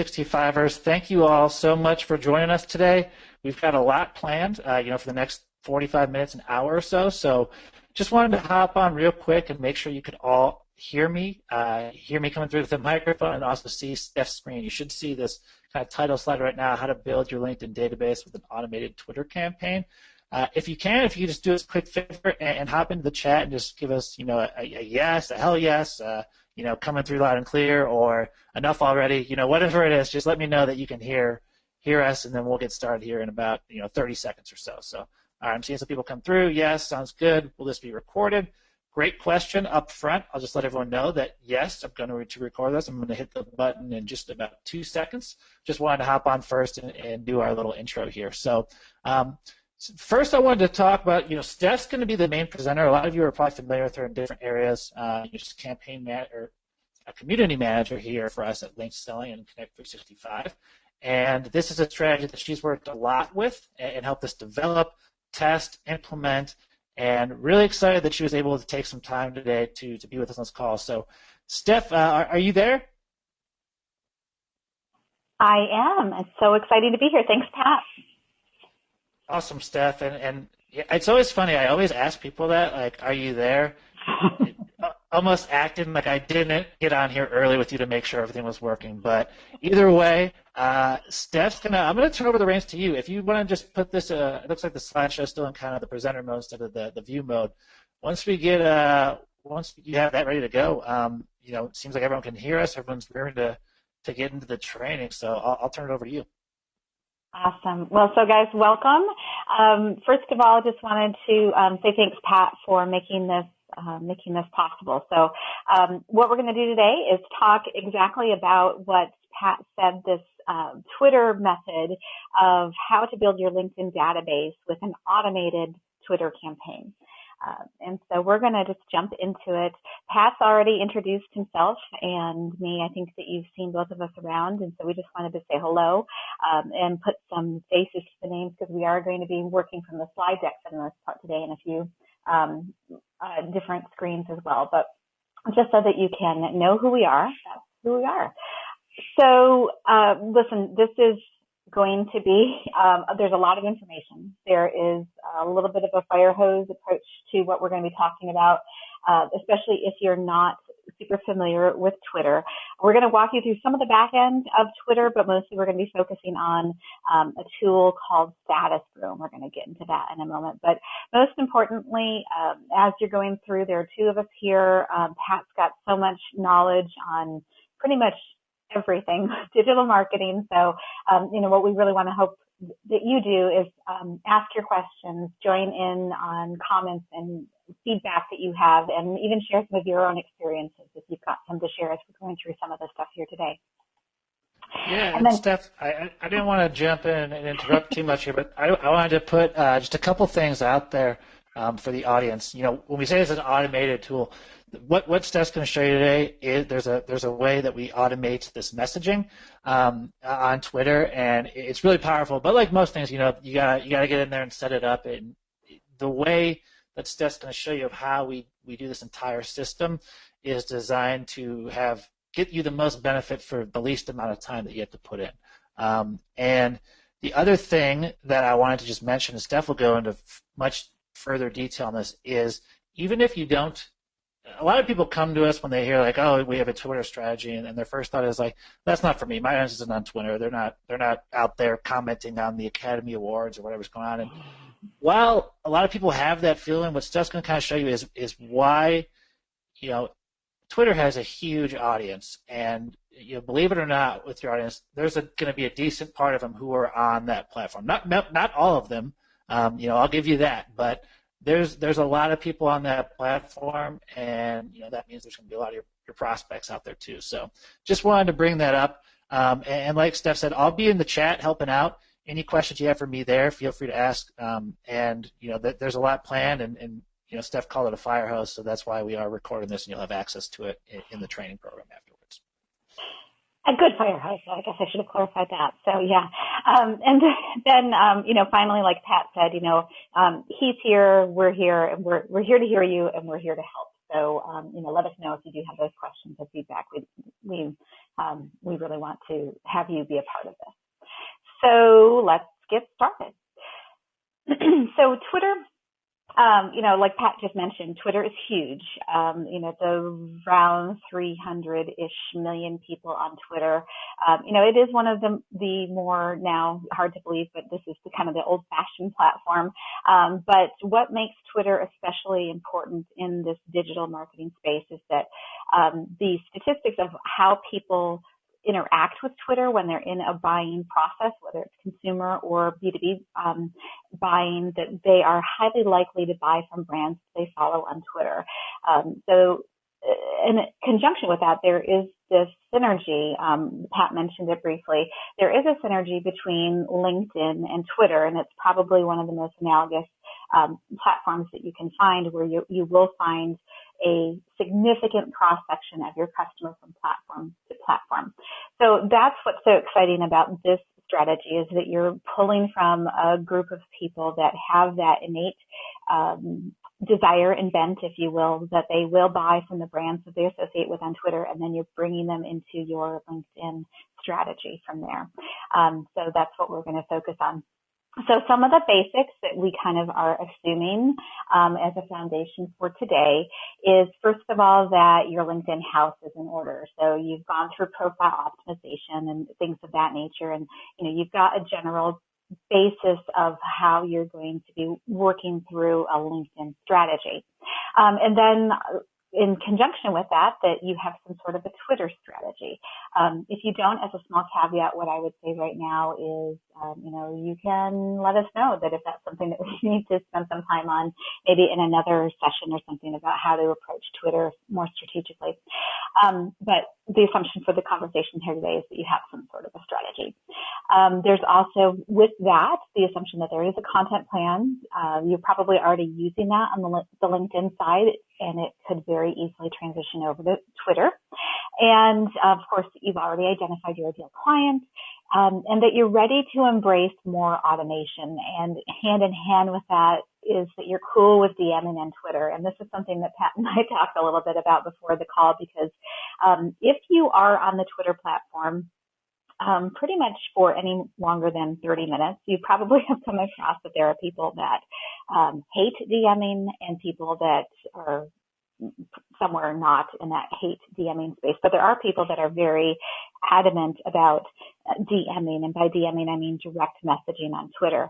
365ers. Thank you all so much for joining us today. We've got a lot planned, for the next 45 minutes, an hour or so. So just wanted to hop on real quick and make sure you could all hear me coming through the microphone and also see Steph's screen. You should see this kind of title slide right now, how to build your LinkedIn database with an automated Twitter campaign. If you just do us a quick favor and hop into the chat and just give us, a yes, a hell yes, coming through loud and clear, or enough already, whatever it is, just let me know that you can hear us, and then we'll get started here in about, 30 seconds or so. So, all right, I'm seeing some people come through. Yes, sounds good. Will this be recorded? Great question up front. I'll just let everyone know that, yes, I'm going to record this. I'm going to hit the button in just about 2 seconds. Just wanted to hop on first and do our little intro here. So, first, I wanted to talk about, Steph's going to be the main presenter. A lot of you are probably familiar with her in different areas. She's a community manager here for us at Link Selling and Connect 365. And this is a strategy that she's worked a lot with and helped us develop, test, implement, and really excited that she was able to take some time today to be with us on this call. So, Steph, are you there? I am. It's so exciting to be here. Thanks, Pat. Awesome, Steph. And it's always funny. I always ask people that, like, are you there? Almost acting like I didn't get on here early with you to make sure everything was working. But either way, Steph's I'm gonna turn over the reins to you. If you want to just put this, it looks like the slideshow still in kind of the presenter mode instead of the view mode. Once you have that ready to go, it seems like everyone can hear us. Everyone's ready to get into the training. So I'll turn it over to you. Awesome. Well, so guys, welcome. First of all, I just wanted to say thanks, Pat, for making this possible. So what we're going to do today is talk exactly about what Pat said, this Twitter method of how to build your LinkedIn database with an automated Twitter campaign. And so we're going to just jump into it. Pat's already introduced himself and me. I think that you've seen both of us around, and so we just wanted to say hello and put some faces to the names, because we are going to be working from the slide deck for the most part today and a few different screens as well. But just so that you can know who we are, that's who we are. So listen, this is going to be, there's a lot of information. There is a little bit of a fire hose approach to what we're going to be talking about, especially if you're not super familiar with Twitter. We're going to walk you through some of the back end of Twitter, but mostly we're going to be focusing on a tool called Status Room. We're going to get into that in a moment. But most importantly, as you're going through, there are two of us here. Pat's got so much knowledge on pretty much everything, digital marketing. So, what we really want to hope that you do is ask your questions, join in on comments and feedback that you have, and even share some of your own experiences if you've got some to share as we're going through some of the stuff here today. Yeah, and then, Steph, I didn't want to jump in and interrupt too much here, but I wanted to put just a couple things out there for the audience. When we say it's an automated tool, what Steph's going to show you today is there's a way that we automate this messaging on Twitter, and it's really powerful. But like most things, you gotta get in there and set it up. And the way that Steph's going to show you of how we do this entire system is designed to get you the most benefit for the least amount of time that you have to put in. And the other thing that I wanted to just mention, and Steph will go into much further detail on this, is even if you don't, a lot of people come to us when they hear like, oh, we have a Twitter strategy, and their first thought is like, that's not for me. My audience isn't on Twitter. They're not out there commenting on the Academy Awards or whatever's going on. And while a lot of people have that feeling, what Steph's going to kind of show you is why, Twitter has a huge audience, and believe it or not, with your audience, there's going to be a decent part of them who are on that platform. Not all of them. I'll give you that, but there's a lot of people on that platform, and that means there's going to be a lot of your prospects out there too. So just wanted to bring that up. And like Steph said, I'll be in the chat helping out. Any questions you have for me there, feel free to ask. And there's a lot planned, and Steph called it a fire hose, so that's why we are recording this, and you'll have access to it in the training program afterwards. A good fire hose. I guess I should have clarified that. So yeah, and then finally, like Pat said, he's here, we're here, and we're here to hear you, and we're here to help. So, let us know if you do have those questions or feedback. We really want to have you be a part of this. So let's get started. So Twitter, like Pat just mentioned, Twitter is huge. It's around 300-ish million people on Twitter. It is one of the more now hard to believe, but this is the kind of the old-fashioned platform. But what makes Twitter especially important in this digital marketing space is that the statistics of how people interact with Twitter when they're in a buying process, whether it's consumer or B2B buying, that they are highly likely to buy from brands they follow on Twitter. So in conjunction with that, there is this synergy. Pat mentioned it briefly. There is a synergy between LinkedIn and Twitter, and it's probably one of the most analogous platforms that you can find, where you will find a significant cross-section of your customer from platform to platform. So that's what's so exciting about this strategy, is that you're pulling from a group of people that have that innate desire and bent, if you will, that they will buy from the brands that they associate with on Twitter, and then you're bringing them into your LinkedIn strategy from there. So that's what we're going to focus on. So some of the basics that we kind of are assuming as a foundation for today is, first of all, that your LinkedIn house is in order. So you've gone through profile optimization and things of that nature, and you've got a general basis of how you're going to be working through a LinkedIn strategy. And then in conjunction with that you have some sort of a Twitter strategy. If you don't, as a small caveat, what I would say right now is, you can let us know that if that's something that we need to spend some time on, maybe in another session or something, about how to approach Twitter more strategically. But the assumption for the conversation here today is that you have some sort of a strategy. There's also, with that, the assumption that there is a content plan. You're probably already using that on the LinkedIn side, and it could very easily transition over to Twitter. And of course, you've already identified your ideal client, and that you're ready to embrace more automation. And hand in hand with that is that you're cool with DMing on Twitter. And this is something that Pat and I talked a little bit about before the call, because if you are on the Twitter platform pretty much for any longer than 30 minutes, you probably have come across that there are people that hate DMing and people that are somewhere not in that hate DMing space. But there are people that are very adamant about DMing, and by DMing I mean direct messaging on Twitter.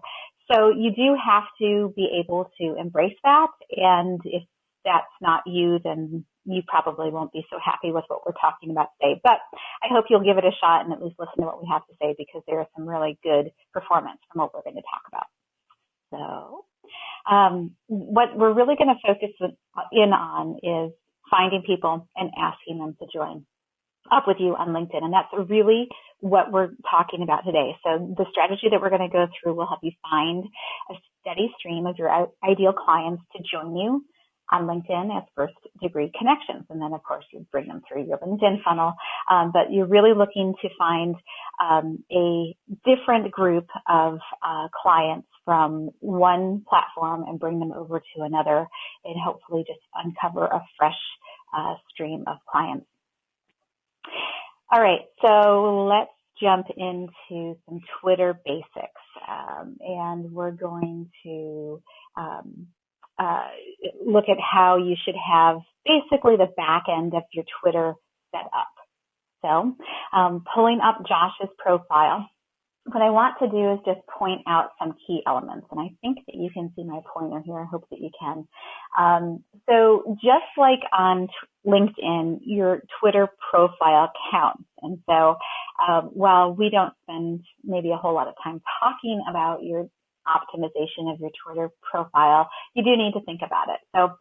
So you do have to be able to embrace that, and if that's not you, then you probably won't be so happy with what we're talking about today. But I hope you'll give it a shot and at least listen to what we have to say, because there is some really good performance from what we're going to talk about. So what we're really going to focus in on is finding people and asking them to join up with you on LinkedIn. And that's really what we're talking about today. So the strategy that we're going to go through will help you find a steady stream of your ideal clients to join you on LinkedIn as first degree connections. And then of course you bring them through your LinkedIn funnel. But you're really looking to find a different group of clients from one platform and bring them over to another, and hopefully just uncover a fresh stream of clients. All right, so let's jump into some Twitter basics. And we're going to look at how you should have basically the back end of your Twitter set up. So pulling up Josh's profile, what I want to do is just point out some key elements. And I think that you can see my pointer here. I hope that you can. So just like on LinkedIn, your Twitter profile counts. And so while we don't spend maybe a whole lot of time talking about your optimization of your Twitter profile, you do need to think about it. So,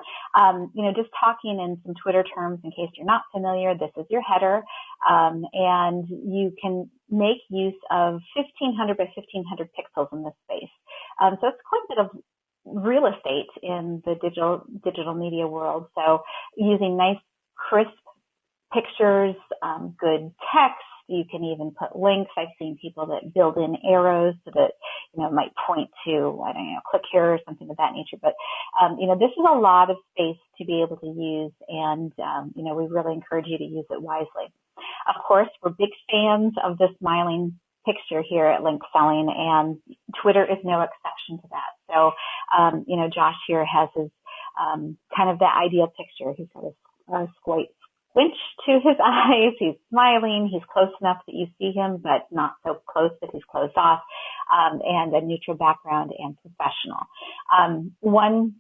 just talking in some Twitter terms, in case you're not familiar, this is your header, and you can make use of 1500 by 1500 pixels in this space. So it's quite a bit of real estate in the digital media world. So using nice, crisp pictures, good text. You can even put links. I've seen people that build in arrows so that might point to, I don't know, click here or something of that nature. But, this is a lot of space to be able to use, and, we really encourage you to use it wisely. Of course, we're big fans of the smiling picture here at Link Selling, and Twitter is no exception to that. So, Josh here has his kind of the ideal picture. He's got a squint to his eyes. He's smiling. He's close enough that you see him, but not so close that he's closed off, and a neutral background and professional. One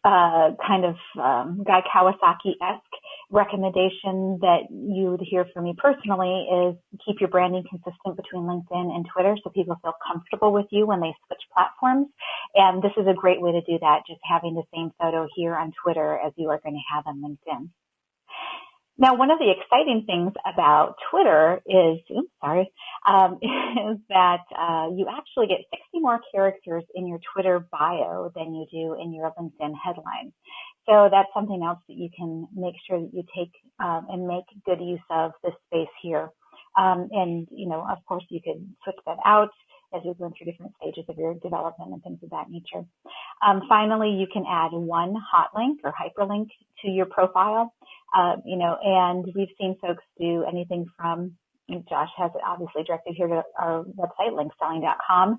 kind of Guy Kawasaki-esque recommendation that you would hear from me personally is keep your branding consistent between LinkedIn and Twitter so people feel comfortable with you when they switch platforms. And this is a great way to do that, just having the same photo here on Twitter as you are going to have on LinkedIn. Now, one of the exciting things about Twitter is that you actually get 60 more characters in your Twitter bio than you do in your LinkedIn headline. So that's something else that you can make sure that you take and make good use of this space here. And, of course, you could switch that out as you're going through different stages of your development and things of that nature. Finally, you can add one hot link or hyperlink to your profile, and we've seen folks do anything from, Josh has it obviously directed here to our website, linkselling.com.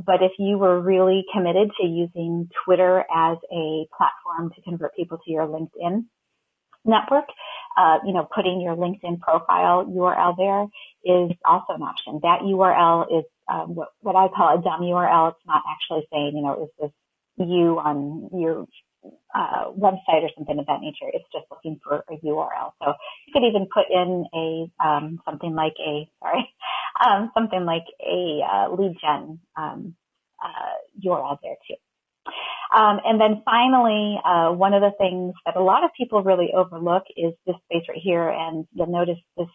But if you were really committed to using Twitter as a platform to convert people to your LinkedIn network, putting your LinkedIn profile URL there is also an option. That URL is what I call a dumb URL. It's not actually saying, is this you on your website or something of that nature. It's just looking for a URL. So you could even put in something like a lead gen URL there too. And then finally, one of the things that a lot of people really overlook is this space right here. And you'll notice this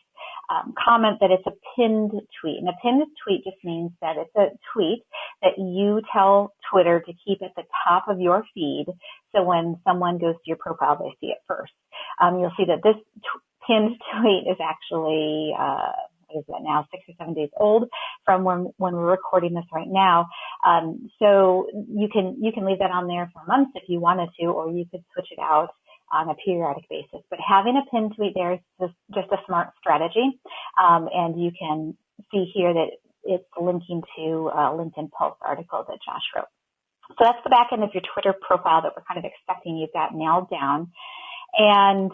comment that it's a pinned tweet. And a pinned tweet just means that it's a tweet that you tell Twitter to keep at the top of your feed. So when someone goes to your profile, they see it first. You'll see that this pinned tweet is actually, what is that now, 6 or 7 days old from when we're recording this right now. So you can leave that on there for months if you wanted to, or you could switch it out on a periodic basis. But having a pinned tweet there is just a smart strategy. And you can see here that it's linking to a LinkedIn Pulse article that Josh wrote. So that's the back end of your Twitter profile that we're kind of expecting you've got nailed down. And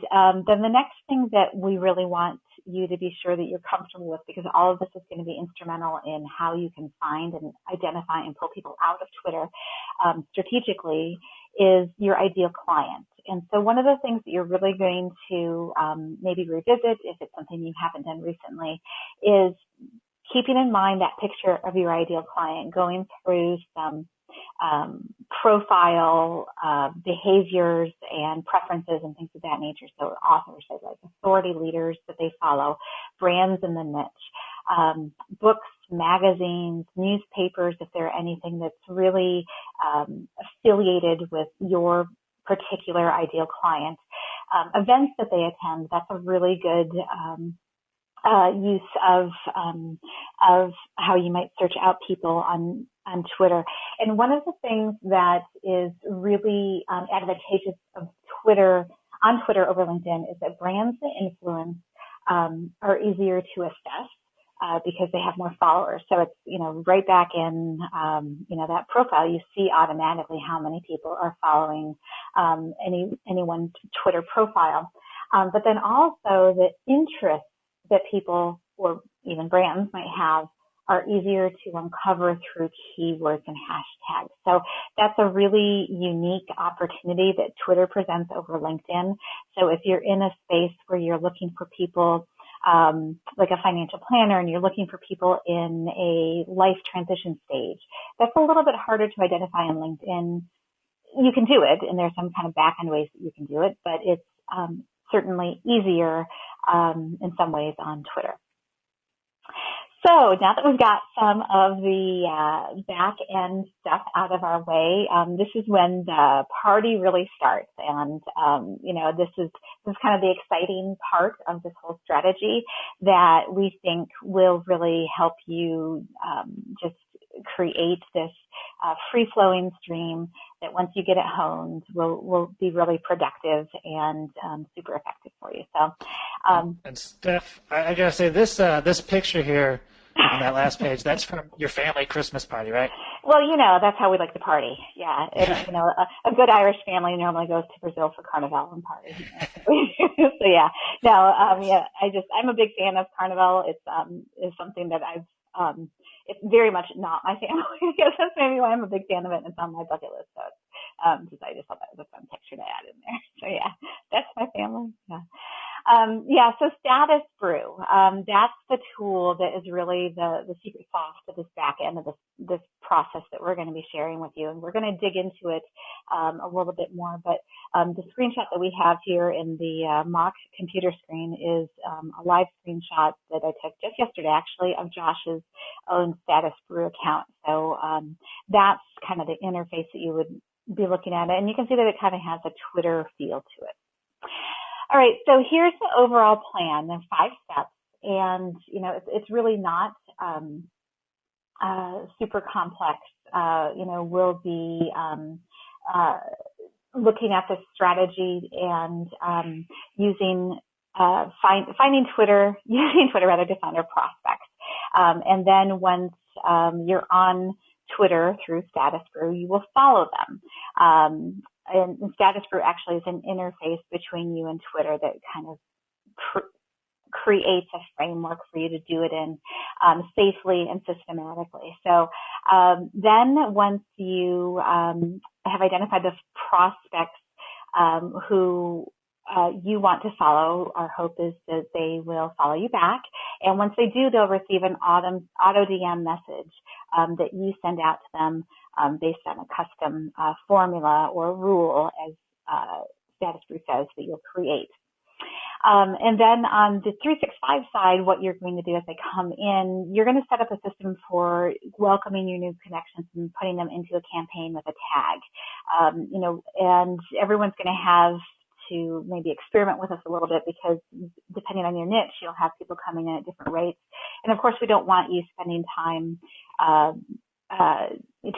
then the next thing that we really want you to be sure that you're comfortable with, because all of this is going to be instrumental in how you can find and identify and pull people out of Twitter strategically, is your ideal client. And so one of the things that you're really going to maybe revisit, if it's something you haven't done recently, is keeping in mind that picture of your ideal client, going through some profile behaviors and preferences and things of that nature. So authors, so like authority leaders that they follow, brands in the niche, books, magazines, newspapers, if there are anything that's really affiliated with your particular ideal client, events that they attend. That's a really good use of how you might search out people on Twitter. And one of the things that is really advantageous of Twitter over LinkedIn is that brands that influence are easier to assess because they have more followers. So it's, right back in, that profile, you see automatically how many people are following any one Twitter profile. But then also the interests that people or even brands might have are easier to uncover through keywords and hashtags. So that's a really unique opportunity that Twitter presents over LinkedIn. So if you're in a space where you're looking for people, like a financial planner, and you're looking for people in a life transition stage, that's a little bit harder to identify on LinkedIn. You can do it, and there's some kind of back-end ways that you can do it, but it's certainly easier in some ways on Twitter. So now that we've got some of the back end stuff out of our way, this is when the party really starts. And, this is kind of the exciting part of this whole strategy that we think will really help you just create this free-flowing stream that once you get it honed will be really productive and super effective for you. So, and Steph, I gotta say this picture here on that last page, that's from your family Christmas party, right? Well, that's how we like to party. Yeah. And, a good Irish family normally goes to Brazil for Carnival and party. So yeah, no, I'm a big fan of Carnival. It's something that it's very much not my family. I guess that's maybe why I'm a big fan of it and it's on my bucket list. So because I just thought that was a fun picture to add in there. So yeah, that's my family. Yeah. So Status Brew, that's the tool that is really the secret sauce to this back end of this process that we're going to be sharing with you. And we're going to dig into it a little bit more. But the screenshot that we have here in the mock computer screen is a live screenshot that I took just yesterday, actually, of Josh's own Status Brew account. So that's kind of the interface that you would be looking at. And you can see that it kind of has a Twitter feel to it. All right, so here's the overall plan. There's 5 steps, and it's really not super complex. We'll be looking at this strategy and finding Twitter, using Twitter rather to find our prospects. And then once you're on Twitter through Status Brew, you will follow them. And Status Brew actually is an interface between you and Twitter that kind of creates a framework for you to do it in safely and systematically. So then once you have identified the prospects who you want to follow, our hope is that they will follow you back. And once they do, they'll receive an auto DM message that you send out to them based on a custom formula or rule, as Status Brew says, that you'll create. And then on the 365 side, what you're going to do as they come in, you're going to set up a system for welcoming your new connections and putting them into a campaign with a tag. And everyone's going to have to maybe experiment with us a little bit because depending on your niche, you'll have people coming in at different rates. And of course, we don't want you spending time,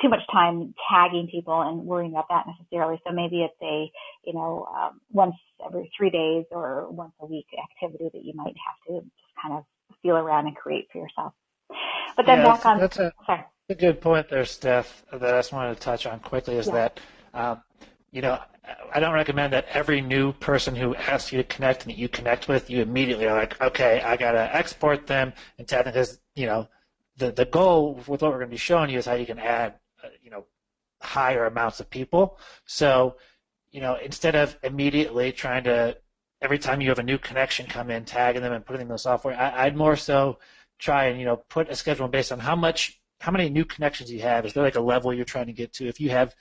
too much time tagging people and worrying about that necessarily. So maybe it's once every 3 days or once a week activity that you might have to just kind of feel around and create for yourself. But then that's a good point there, Steph, that I just wanted to touch on quickly is that, I don't recommend that every new person who asks you to connect and that you connect with, you immediately are like, okay, I got to export them and tag them because, the goal with what we're going to be showing you is how you can add, higher amounts of people. So, instead of immediately trying to, every time you have a new connection come in, tagging them and putting them in the software, I'd more so try and, put a schedule based on how many new connections you have. Is there like a level you're trying to get to? If you have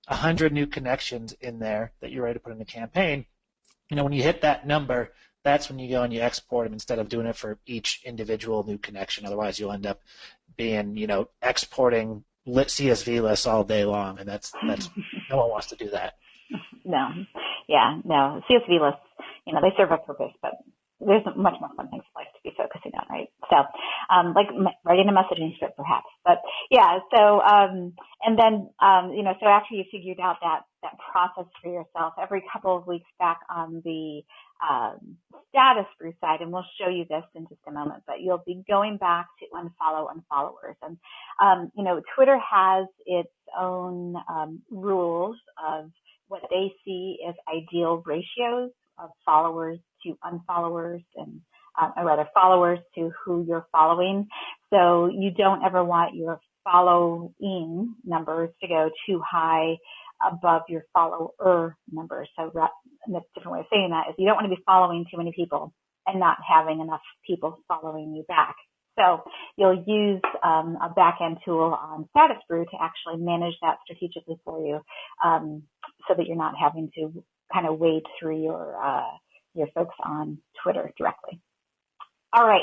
100 new connections in there that you're ready to put in the campaign, when you hit that number, that's when you go and you export them instead of doing it for each individual new connection. Otherwise, you'll end up being, exporting CSV lists all day long, and that's no one wants to do that. No, CSV lists, they serve a purpose, but there's much more fun things in life to be focusing on, right? So, like writing a messaging script, perhaps. But yeah, so and then so after you figured out that process for yourself, every couple of weeks back on the Status Brew side, and we'll show you this in just a moment, but you'll be going back to unfollow unfollowers, and Twitter has its own rules of what they see as ideal ratios of followers to unfollowers and or rather followers to who you're following. So you don't ever want your following numbers to go too high above your follower numbers. So a different way of saying that is you don't want to be following too many people and not having enough people following you back. So you'll use a back-end tool on Status Brew to actually manage that strategically for you, so that you're not having to kind of wade through your folks on Twitter directly. All right.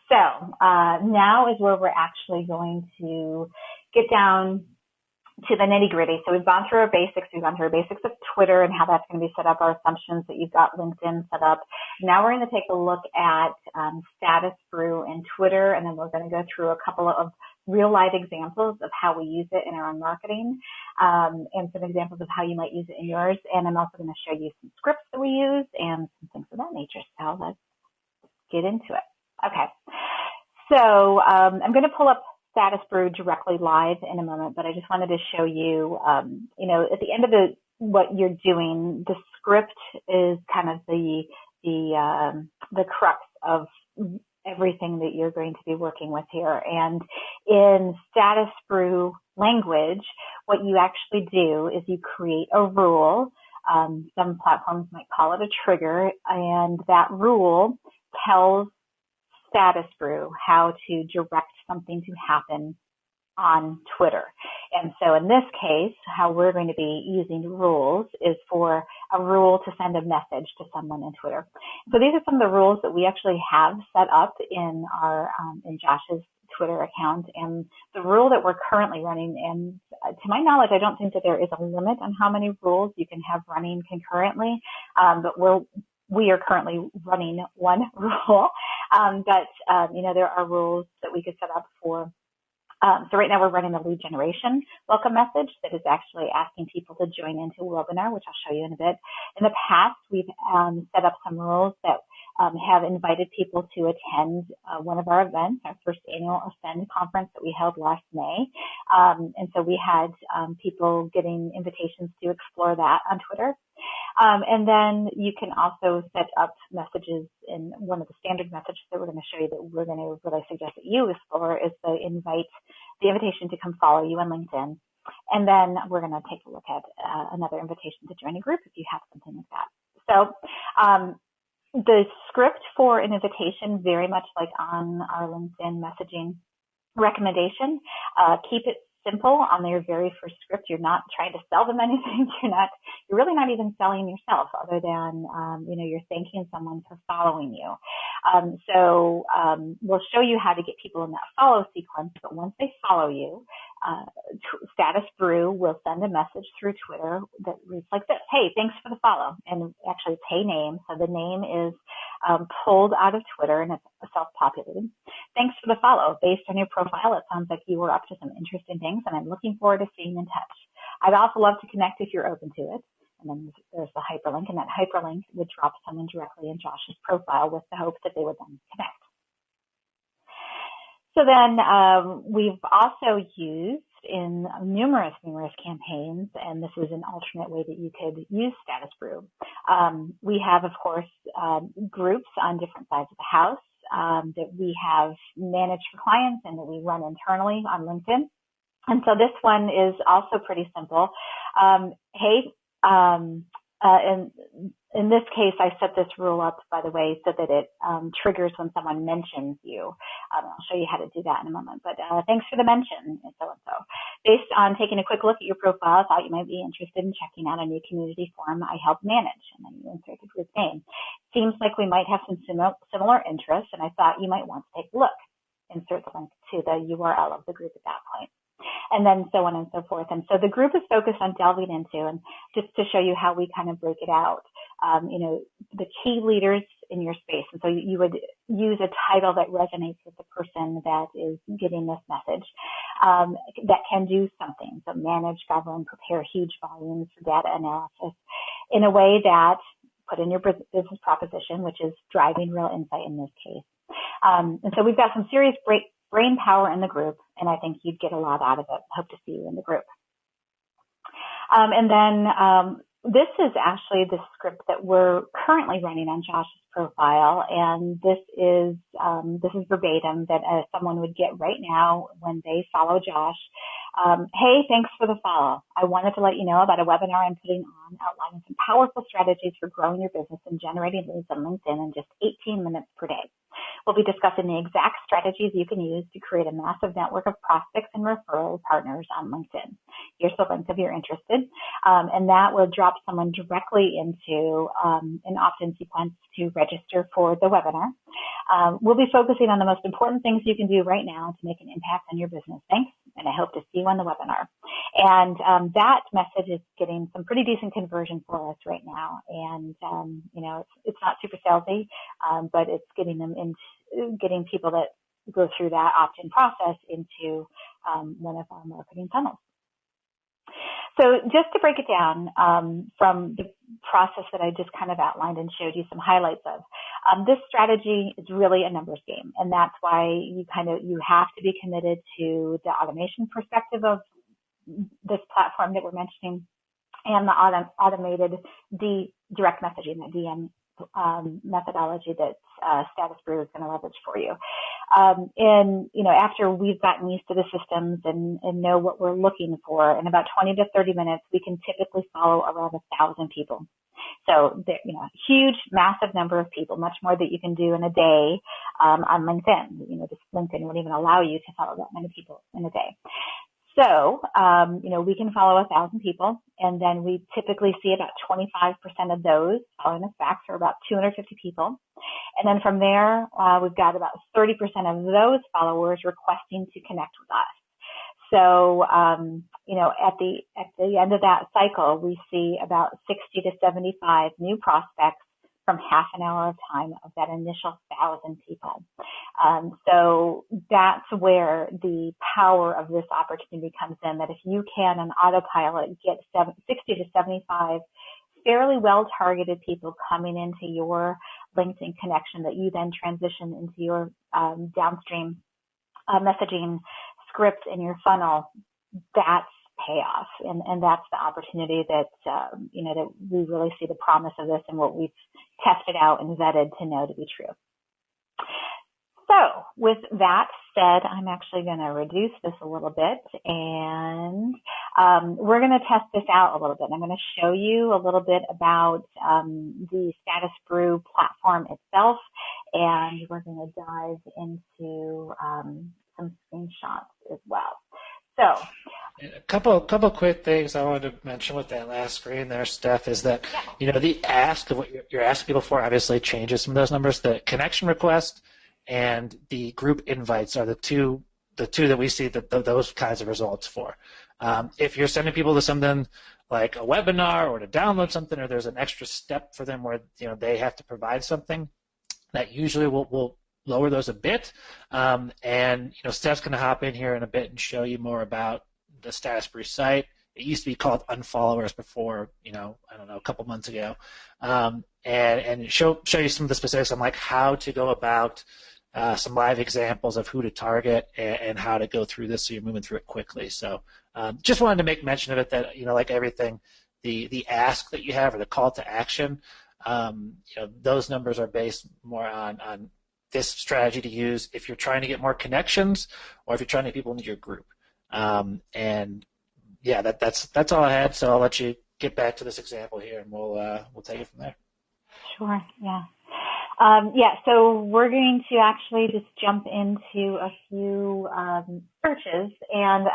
So now is where we're actually going to get down to the nitty gritty. So we've gone through our basics. We've gone through our basics of Twitter and how that's going to be set up, our assumptions that you've got LinkedIn set up. Now we're going to take a look at Status Brew and Twitter, and then we're going to go through a couple of real life examples of how we use it in our own marketing, and some examples of how you might use it in yours. And I'm also going to show you some scripts that we use and some things of that nature. So let's get into it. Okay. So I'm going to pull up Status Brew directly live in a moment, but I just wanted to show you, you know, at the end of what you're doing, the script is kind of the crux of everything that you're going to be working with here. And in Status Brew language, what you actually do is you create a rule. Some platforms might call it a trigger, and that rule tells Status Brew how to direct something to happen on Twitter. And so in this case, how we're going to be using rules is for a rule to send a message to someone in Twitter. So these are some of the rules that we actually have set up in our in Josh's Twitter account, and the rule that we're currently running, and to my knowledge, I don't think that there is a limit on how many rules you can have running concurrently, but we are currently running one rule, but you know, there are rules that we could set up for. So right now we're running the lead generation welcome message that is actually asking people to join into a webinar, which I'll show you in a bit. In the past, we've set up some rules that have invited people to attend one of our events, our first annual Ascend conference that we held last May. And so we had people getting invitations to explore that on Twitter. And then you can also set up messages in one of the standard messages that we're going to show you that we're going to really suggest that you explore is the invitation to come follow you on LinkedIn. And then we're going to take a look at another invitation to join a group if you have something like that. So the script for an invitation, very much like on our LinkedIn messaging recommendation, keep it simple on your very first script. You're not trying to sell them anything. You're really not even selling yourself other than, you know, you're thanking someone for following you. So we'll show you how to get people in that follow sequence, but once they follow you, Status Brew will send a message through Twitter that reads like this: hey, thanks for the follow. And actually it's hey name. So the name is pulled out of Twitter and it's self-populated. Thanks for the follow. Based on your profile, it sounds like you were up to some interesting things, and I'm looking forward to staying in touch. I'd also love to connect if you're open to it. And then there's the hyperlink, and that hyperlink would drop someone directly in Josh's profile with the hope that they would then connect. So then we've also used in numerous campaigns, and this is an alternate way that you could use Status Brew. We have, of course, groups on different sides of the house that we have managed for clients and that we run internally on LinkedIn. And so this one is also pretty simple. Hey, and in this case, I set this rule up, by the way, so that it triggers when someone mentions you. I'll show you how to do that in a moment. But thanks for the mention, so-and-so. Based on taking a quick look at your profile, I thought you might be interested in checking out a new community forum I help manage. And then you insert the group name. Seems like we might have some similar interests, and I thought you might want to take a look. Insert the link to the URL of the group at that point. And then so on and so forth. And so the group is focused on delving into, and just to show you how we kind of break it out, you know, the key leaders in your space. And so you would use a title that resonates with the person that is getting this message, that can do something. So manage, govern, prepare huge volumes for data analysis in a way that put in your business proposition, which is driving real insight in this case. And so we've got some serious brain power in the group, and I think you'd get a lot out of it. Hope to see you in the group. And then this is actually the script that we're currently running on Josh's profile, and this is verbatim that someone would get right now when they follow Josh. Hey, thanks for the follow. I wanted to let you know about a webinar I'm putting on outlining some powerful strategies for growing your business and generating leads on LinkedIn in just 18 minutes per day. We'll be discussing the exact strategies you can use to create a massive network of prospects and referral partners on LinkedIn. Here's the link if you're interested. And that will drop someone directly into an opt-in sequence to register for the webinar. We'll be focusing on the most important things you can do right now to make an impact on your business. Thanks, and I hope to see you on the webinar. And that message is getting some pretty decent conversion for us right now. And, it's not super salesy, but it's getting people that go through that opt-in process into one of our marketing funnels. So just to break it down from the process that I just kind of outlined and showed you some highlights of, this strategy is really a numbers game, and that's why you have to be committed to the automation perspective of this platform that we're mentioning and the automated direct messaging, the DM methodology that Status Brew is going to leverage for you. After we've gotten used to the systems and know what we're looking for, in about 20 to 30 minutes, we can typically follow around 1,000 people. So, huge, massive number of people, much more that you can do in a day on LinkedIn. Just LinkedIn won't even allow you to follow that many people in a day. So, we can follow 1,000 people, and then we typically see about 25% of those following us back, for about 250 people. And then from there, we've got about 30% of those followers requesting to connect with us. So, at the end of that cycle, we see about 60 to 75 new prospects from half an hour of time of that initial 1,000 people. So that's where the power of this opportunity comes in, that if you can, on autopilot, get 60 to 75 fairly well-targeted people coming into your LinkedIn connection that you then transition into your downstream messaging scripts in your funnel, that's payoff. And that's the opportunity that, that we really see the promise of this and what we've tested out and vetted to know to be true. So with that said, I'm actually going to reduce this a little bit, and we're going to test this out a little bit. I'm going to show you a little bit about the Status Brew platform itself, and we're going to dive into some screenshots as well. So, a couple quick things I wanted to mention with that last screen there, Steph, is that the ask of what you're asking people for obviously changes some of those numbers. The connection request and the group invites are the two that we see those kinds of results for. If you're sending people to something like a webinar or to download something, or there's an extra step for them where they have to provide something, that usually will lower those a bit. And Steph's going to hop in here in a bit and show you more about the Status Brew site. It used to be called Unfollowers before, a couple months ago, and show you some of the specifics on like how to go about some live examples of who to target and how to go through this so you're moving through it quickly. So just wanted to make mention of it that, like everything, the ask that you have or the call to action, those numbers are based more on this strategy to use if you're trying to get more connections or if you're trying to get people into your group. And yeah, that's all I had. So I'll let you get back to this example here, and we'll take it from there. Sure. Yeah. So we're going to actually just jump into a few searches, and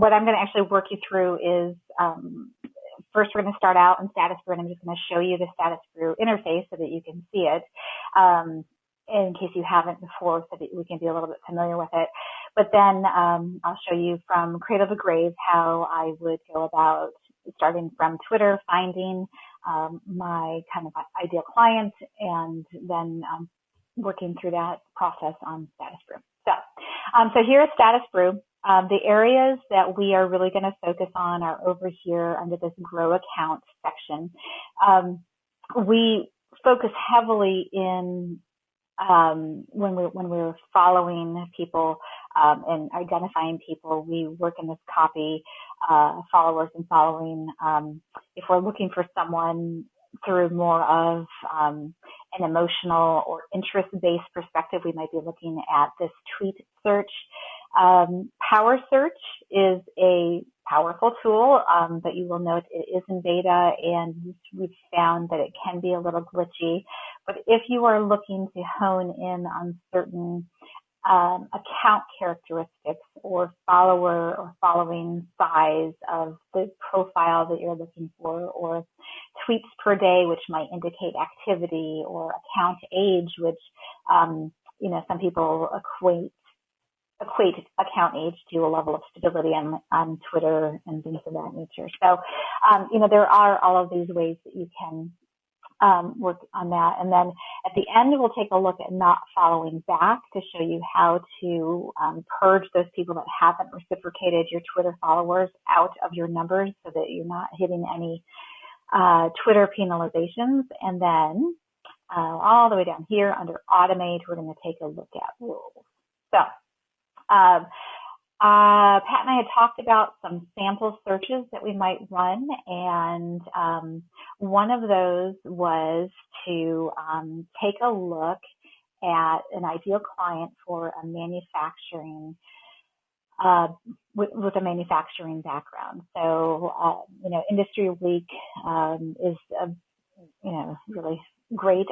what I'm going to actually work you through is first we're going to start out in Status Brew, and I'm just going to show you the Status Brew interface so that you can see it. In case you haven't before, so that we can be a little bit familiar with it. But then I'll show you from cradle to grave how I would go about starting from Twitter, finding my kind of ideal client, and then working through that process on Status Brew. So here is Status Brew. The areas that we are really going to focus on are over here under this Grow Account section. We focus heavily in when we're following people and identifying people, we work in this copy, followers and following. If we're looking for someone through more of an emotional or interest-based perspective, we might be looking at this tweet search. Power search is a powerful tool, but you will note it is in beta, and we've found that it can be a little glitchy. But if you are looking to hone in on certain account characteristics or follower or following size of the profile that you're looking for, or tweets per day, which might indicate activity, or account age, which some people equate equate account age to a level of stability on Twitter and things of that nature. So, there are all of these ways that you can work on that. And then at the end, we'll take a look at not following back to show you how to purge those people that haven't reciprocated your Twitter followers out of your numbers so that you're not hitting any Twitter penalizations. And then all the way down here under automate, we're going to take a look at rules. So Pat and I had talked about some sample searches that we might run, and one of those was to take a look at an ideal client for a manufacturing with a manufacturing background. So, Industry Week is a really great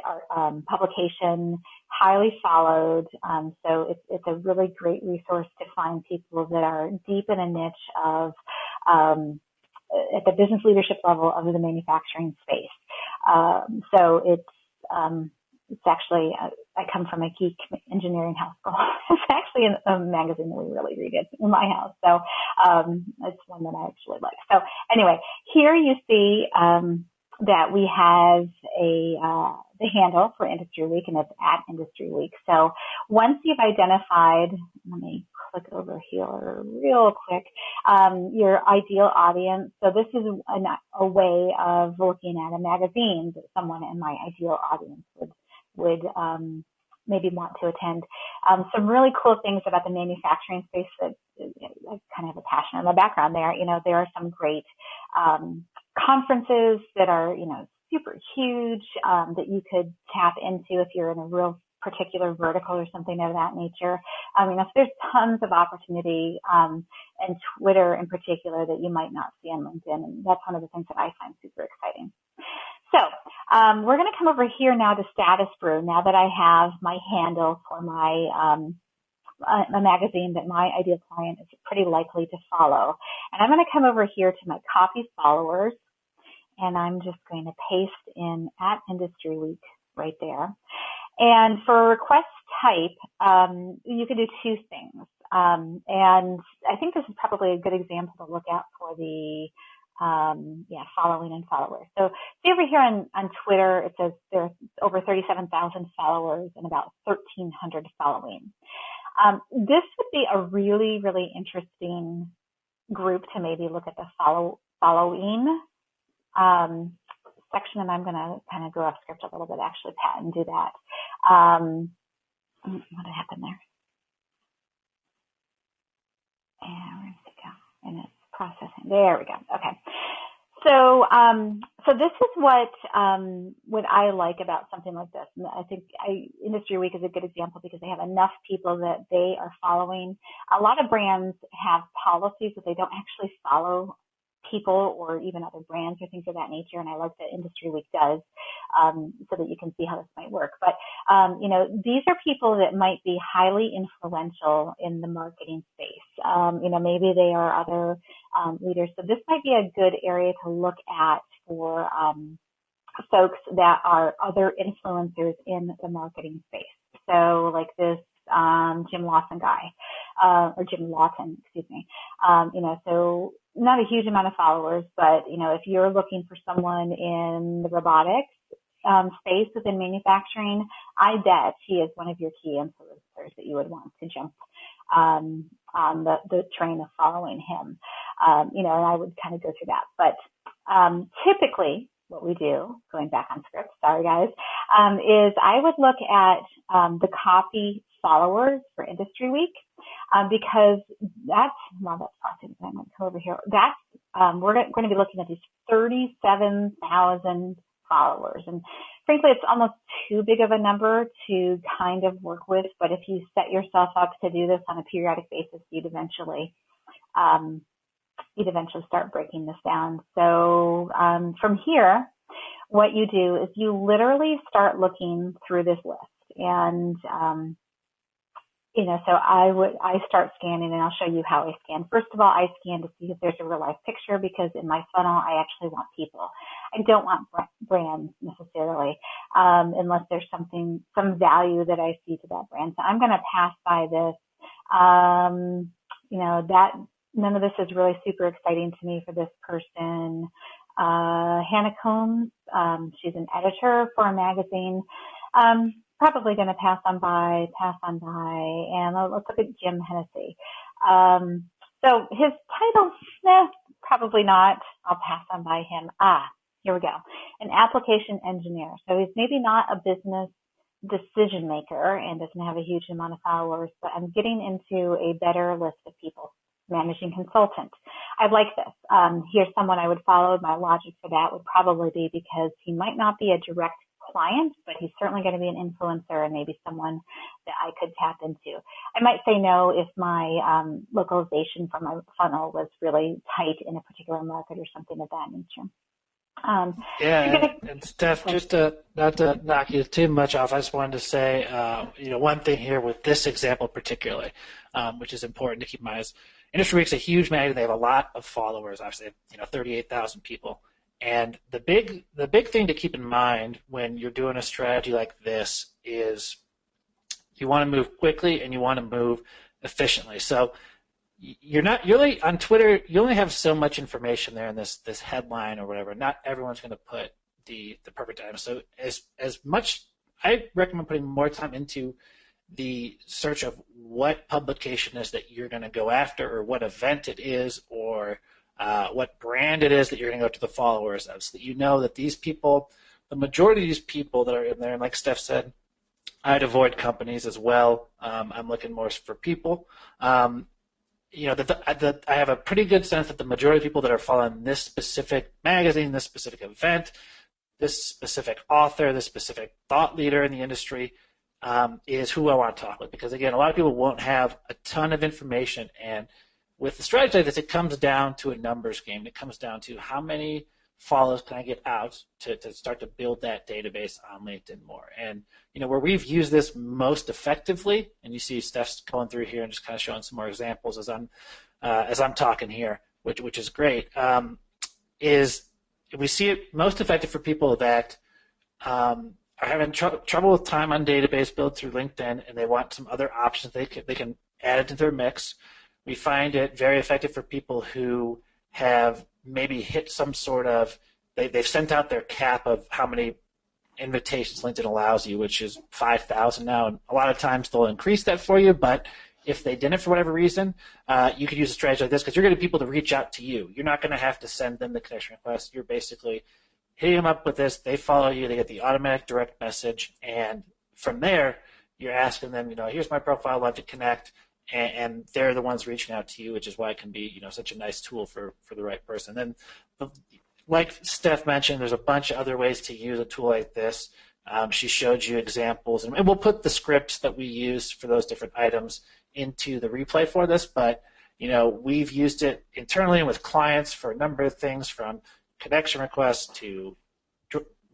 publication, highly followed. So it's a really great resource to find people that are deep in a niche of at the business leadership level of the manufacturing space. So it's actually, I come from a geek engineering house school. It's actually a magazine that we really read it in my house. So it's one that I actually like. So anyway, here you see that we have the handle for Industry Week, and it's at Industry Week. So once you've identified, let me click over here real quick, your ideal audience. So this is a way of looking at a magazine that someone in my ideal audience would maybe want to attend. Some really cool things about the manufacturing space that I kind of have a passion in the background there. There are some great conferences that are, super huge, that you could tap into if you're in a real particular vertical or something of that nature. If there's tons of opportunity, and Twitter in particular that you might not see on LinkedIn. And that's one of the things that I find super exciting. So, we're going to come over here now to Status Brew, now that I have my handle for my, a magazine that my ideal client is pretty likely to follow. And I'm going to come over here to my copy followers, and I'm just going to paste in at Industry Week right there. And for request type, you can do two things. And I think this is probably a good example to look at for the following and followers. So see over here on Twitter, it says there's over 37,000 followers and about 1,300 following. This would be a really, really interesting group to maybe look at the following section, and I'm going to kind of go off script a little bit, actually, Pat, and do that. What happened there? And where did it go? And it's processing. There we go. Okay. So, so this is what I like about something like this. And I think Industry Week is a good example because they have enough people that they are following. A lot of brands have policies that they don't actually follow people or even other brands or things of that nature. And I like that Industry Week does, so that you can see how this might work. But, these are people that might be highly influential in the marketing space. Maybe they are other leaders. So this might be a good area to look at for folks that are other influencers in the marketing space. So like this Jim Lawson guy, or Jim Lawton, excuse me. So not a huge amount of followers, but, if you're looking for someone in the robotics space within manufacturing, I bet he is one of your key influencers that you would want to jump on the train of following him. And I would kind of go through that. But typically, what we do, going back on script, sorry guys, is I would look at the copy followers for Industry Week, because that's processing. I'm going to come over here. That's we're going to be looking at these 37,000 followers, and frankly, it's almost too big of a number to kind of work with. But if you set yourself up to do this on a periodic basis, you'd eventually start breaking this down. So from here, what you do is you literally start looking through this list, and so I start scanning, and I'll show you how I scan. First of all, I scan to see if there's a real life picture, because in my funnel, I actually want people. I don't want brands necessarily, unless there's some value that I see to that brand. So I'm going to pass by this That none of this is really super exciting to me for this person. Hannah Combs, she's an editor for a magazine. Probably going to pass on by. And let's look at Jim Hennessy. So his title, probably not. I'll pass on by him. Here we go. An application engineer. So he's maybe not a business decision maker and doesn't have a huge amount of followers, but I'm getting into a better list of people. Managing consultant. I like this. Here's someone I would follow. My logic for that would probably be because he might not be a direct client, but he's certainly going to be an influencer and maybe someone that I could tap into. I might say no if my localization for my funnel was really tight in a particular market or something of that nature. And Steph, just not to knock you too much off, I just wanted to say, one thing here with this example particularly, which is important to keep in mind is Industry Week's a huge magazine. They have a lot of followers, obviously, 38,000 people. And the big thing to keep in mind when you're doing a strategy like this is you want to move quickly and you want to move efficiently. So you're really on Twitter. You only have so much information there in this headline or whatever. Not everyone's going to put the perfect item. So as much, I recommend putting more time into the search of what publication is that you're going to go after, or what event it is, or what brand it is that you're going to go to the followers of, so that you know that these people, the majority of these people that are in there, and like Steph said, I'd avoid companies as well. I'm looking more for people. I have a pretty good sense that the majority of people that are following this specific magazine, this specific event, this specific author, this specific thought leader in the industry is who I want to talk with. Because, again, a lot of people won't have a ton of information. And with the strategy like this, it comes down to a numbers game. It comes down to how many follows can I get out to start to build that database on LinkedIn more. And, where we've used this most effectively, and you see Steph's going through here and just kind of showing some more examples as I'm talking here, which is great, is we see it most effective for people that are having trouble with time on database build through LinkedIn, and they want some other options they can add it to their mix. We find it very effective for people who have maybe hit some sort of, they've sent out their cap of how many invitations LinkedIn allows you, which is 5,000 now, and a lot of times they'll increase that for you, but if they didn't for whatever reason, you could use a strategy like this because you're going to get people to reach out to you. You're not going to have to send them the connection request. You're basically hitting them up with this. They follow you. They get the automatic direct message, and from there, you're asking them, here's my profile. I'd love to connect, and they're the ones reaching out to you, which is why it can be, such a nice tool for the right person. Then, like Steph mentioned, there's a bunch of other ways to use a tool like this. She showed you examples, and we'll put the scripts that we use for those different items into the replay for this, but we've used it internally and with clients for a number of things, from connection requests to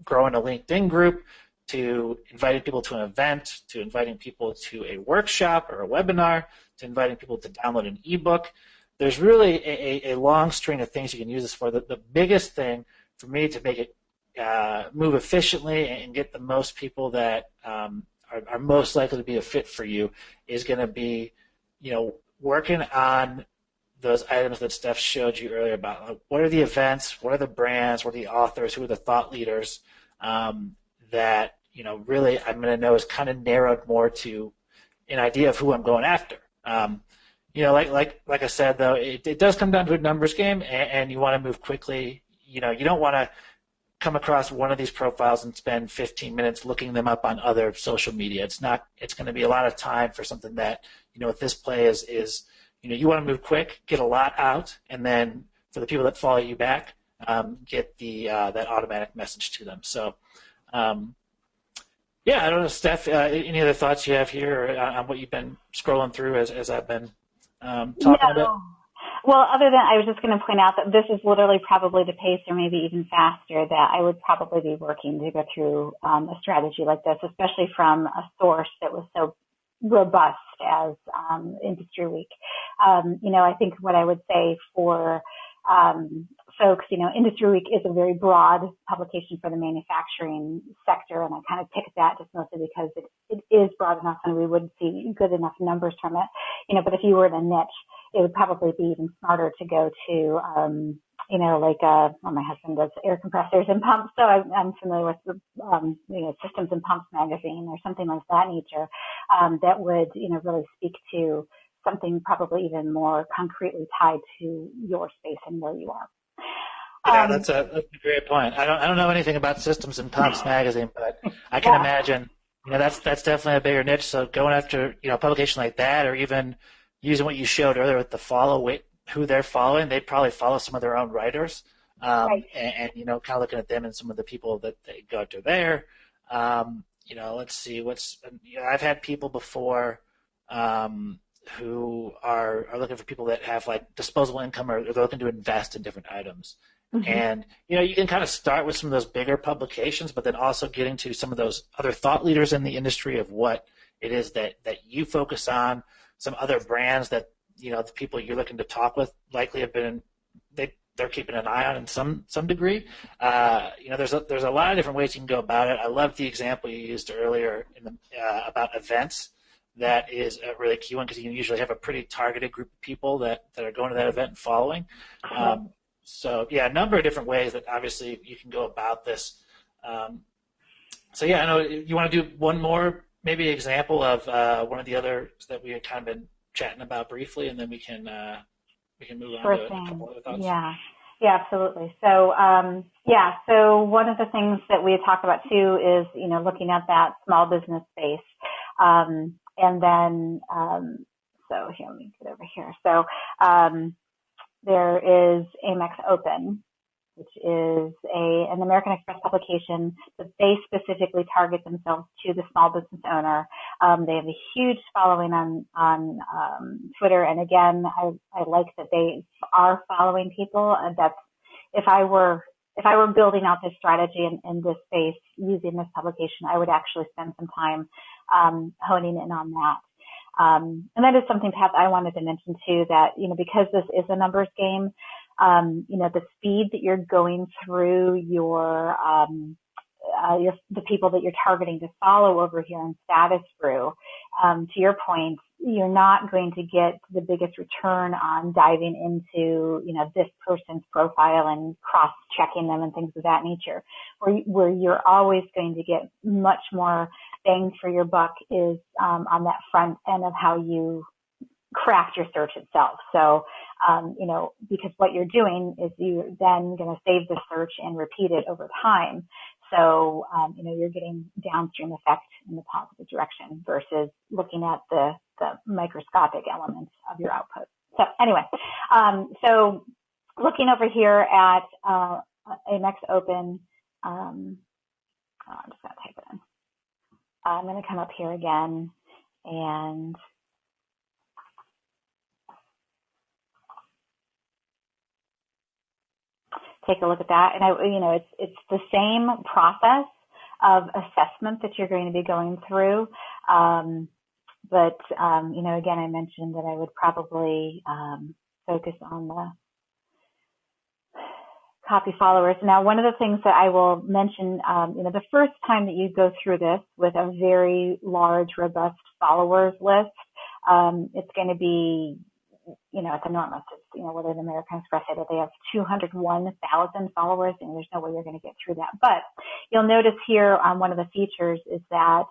growing a LinkedIn group, to inviting people to an event, to inviting people to a workshop or a webinar, to inviting people to download an ebook. There's really a long string of things you can use this for. The biggest thing for me to make it move efficiently and get the most people that are most likely to be a fit for you is going to be, working on those items that Steph showed you earlier about, like, what are the events, what are the brands, what are the authors, who are the thought leaders that, really I'm going to know is kind of narrowed more to an idea of who I'm going after. Like I said, though, it does come down to a numbers game, and you want to move quickly. You don't want to come across one of these profiles and spend 15 minutes looking them up on other social media. It's going to be a lot of time for something that, with this play is you want to move quick, get a lot out, and then for the people that follow you back, get that automatic message to them. So, I don't know, Steph, any other thoughts you have here on what you've been scrolling through as I've been talking a bit? Well, other than, I was just going to point out that this is literally probably the pace, or maybe even faster, that I would probably be working to go through a strategy like this, especially from a source that was so robust as Industry Week. I think what I would say for folks, Industry Week is a very broad publication for the manufacturing sector, and I kind of picked that just mostly because it is broad enough and we would see good enough numbers from it. But if you were in a niche, it would probably be even smarter to go to, my husband does air compressors and pumps, so I'm familiar with Systems and Pumps magazine or something like that nature, that would, really speak to something probably even more concretely tied to your space and where you are. Yeah, that's a great point. I don't know anything about Systems and Pumps magazine, but I can imagine, that's definitely a bigger niche. So going after, a publication like that, or even using what you showed earlier with the who they're following, they'd probably follow some of their own writers, right. and kind of looking at them and some of the people that they go after there. Let's see I've had people before, who are looking for people that have like disposable income, or they're looking to invest in different items. Mm-hmm. And, you can kind of start with some of those bigger publications, but then also getting to some of those other thought leaders in the industry of what it is that you focus on, some other brands that, the people you're looking to talk with likely have been, they're keeping an eye on in some degree. There's a lot of different ways you can go about it. I love the example you used earlier about events. That is a really key one, because you usually have a pretty targeted group of people that are going to that event and following. So, a number of different ways that obviously you can go about this. I know you want to do one more maybe example of one of the others that we had kind of been chatting about briefly, and then we can move on to a couple other thoughts. Yeah, absolutely. So, so one of the things that we had talked about too is, looking at that small business space. And then, so here, let me get over here. So, there is Amex Open, which is an American Express publication, but they specifically target themselves to the small business owner. They have a huge following on Twitter, and again, I like that they are following people. And that's if I were building out this strategy in this space using this publication, I would actually spend some time honing in on that. And that is something perhaps I wanted to mention too, that, because this is a numbers game, the speed that you're going through the people that you're targeting to follow over here in Status Brew, to your point, you're not going to get the biggest return on diving into, this person's profile and cross-checking them and things of that nature. Where you're always going to get much more bang for your buck is on that front end of how you craft your search itself. So, because what you're doing is you're then going to save the search and repeat it over time. So, you're getting downstream effect in the positive direction versus looking at the microscopic elements of your output. So anyway, so looking over here at Amex Open, I'm just going to type it in. I'm going to come up here again and take a look at that. And it's the same process of assessment that you're going to be going through. But again, I mentioned that I would probably focus on the copy followers. Now, one of the things that I will mention, the first time that you go through this with a very large, robust followers list, it's going to be, it's enormous. It's, whether the American Express say that they have 201,000 followers, and there's no way you're going to get through that. But you'll notice here one of the features is that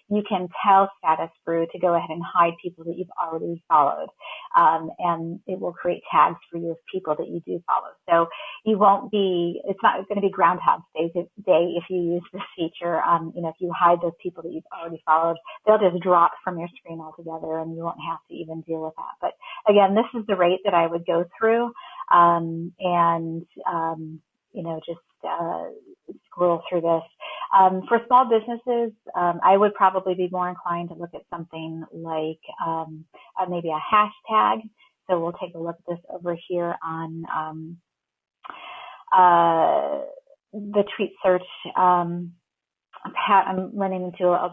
you can tell Status Brew to go ahead and hide people that you've already followed, and it will create tags for you of people that you do follow. So it's not going to be Groundhog Day if you use this feature. If you hide those people that you've already followed, they'll just drop from your screen altogether, and you won't have to even deal with that. But again, this is the rate that I would go through, just scroll through this. For small businesses, I would probably be more inclined to look at something like maybe a hashtag. So we'll take a look at this over here on the tweet search. Pat, I'm running into a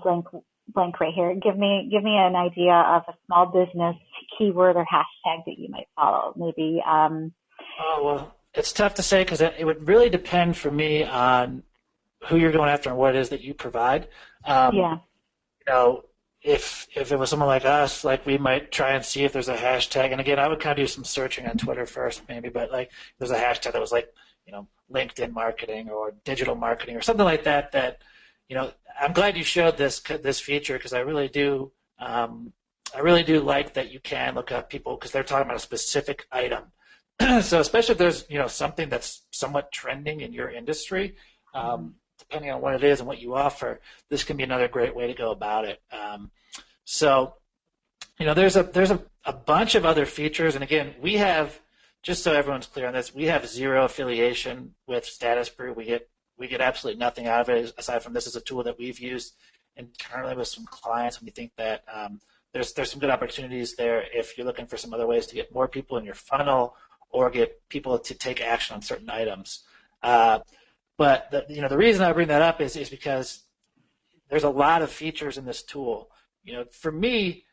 blank right here. Give me an idea of a small business keyword or hashtag that you might follow. Maybe. it's tough to say because it would really depend for me on who you're going after and what it is that you provide. Yeah. You know, if it was someone like us, like we might try and see if there's a hashtag. And again, I would kind of do some searching on Twitter first, maybe. But like, there's a hashtag that was like, LinkedIn marketing or digital marketing or something like that. I'm glad you showed this feature because I really do. I really do like that you can look up people because they're talking about a specific item. So especially if there's something that's somewhat trending in your industry, depending on what it is and what you offer, this can be another great way to go about it. So there's a bunch of other features, and again, we have, just so everyone's clear on this, we have zero affiliation with StatusBrew. We get absolutely nothing out of it aside from this is a tool that we've used internally with some clients, and we think that there's some good opportunities there if you're looking for some other ways to get more people in your funnel or get people to take action on certain items. But the reason I bring that up is because there's a lot of features in this tool. For me,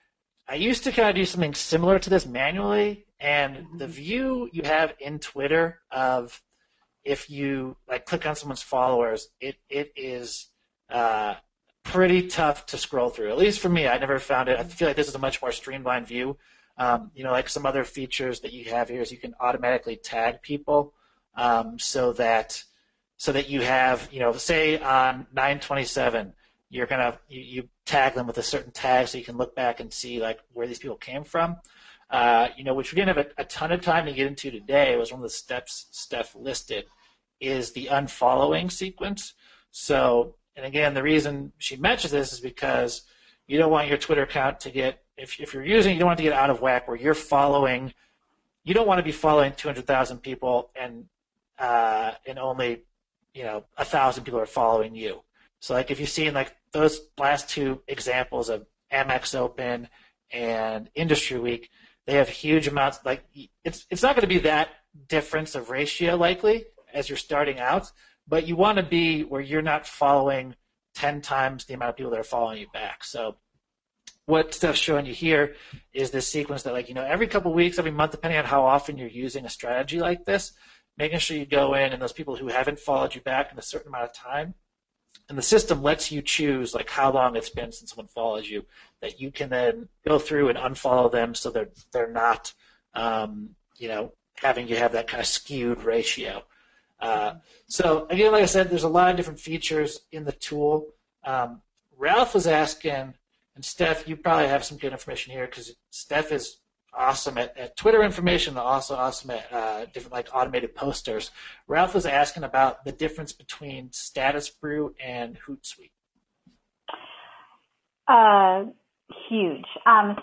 I used to kind of do something similar to this manually, and the view you have in Twitter of if you click on someone's followers, it is pretty tough to scroll through. At least for me, I never found it. I feel like this is a much more streamlined view. Like some other features that you have here is you can automatically tag people so that you have, say on 9/27, you tag them with a certain tag so you can look back and see where these people came from. Which we didn't have a ton of time to get into today. It was one of the steps Steph listed is the unfollowing sequence. So, and again, the reason she mentions this is because you don't want your Twitter account to get, if you're using, you don't want to get out of whack where you don't want to be following 200,000 people and only 1,000 people are following you. So if you've seen those last two examples of Amex Open and Industry Week, they have huge amounts. It's not going to be that difference of ratio likely as you're starting out, but you want to be where you're not following 10 times the amount of people that are following you back. So what Steph's showing you here is this sequence that every couple of weeks, every month, depending on how often you're using a strategy like this, making sure you go in and those people who haven't followed you back in a certain amount of time, and the system lets you choose how long it's been since someone follows you, that you can then go through and unfollow them so they're not having you have that kind of skewed ratio. So again, like I said, there's a lot of different features in the tool. Ralph was asking, and Steph, you probably have some good information here because Steph is awesome at Twitter information, and also awesome at different automated posters. Ralph was asking about the difference between StatusBrew and Hootsuite. Huge. And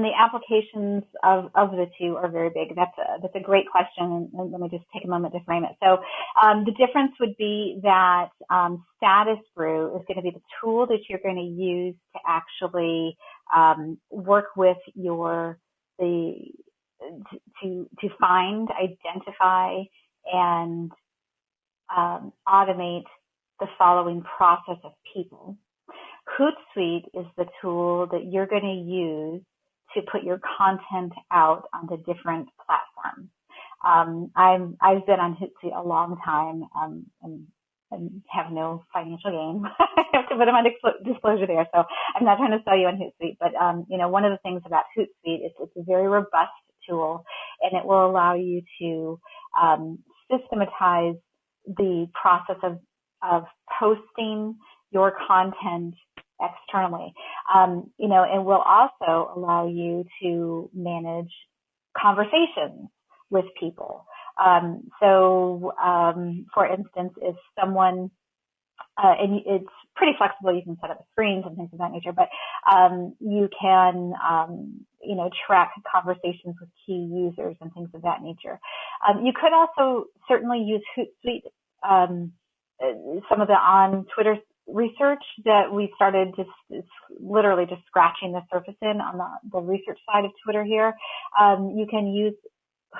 the applications of the two are very big. That's a great question, and let me just take a moment to frame it. So the difference would be that StatusBrew is going to be the tool that you're going to use to actually work with to find, identify, and automate the following process of people. Hootsuite is the tool that you're going to use to put your content out onto different platforms. I've been on Hootsuite a long time and have no financial gain. I have to put in my disclosure there, so I'm not trying to sell you on Hootsuite. But one of the things about Hootsuite is it's a very robust tool, and it will allow you to systematize the process of posting your content externally. It will also allow you to manage conversations with people. For instance, if someone, and it's pretty flexible, you can set up screens and things of that nature, but you can, track conversations with key users and things of that nature. You could also certainly use Hootsuite, some of the on Twitter research that we started literally just scratching the surface on the research side of Twitter here. You can use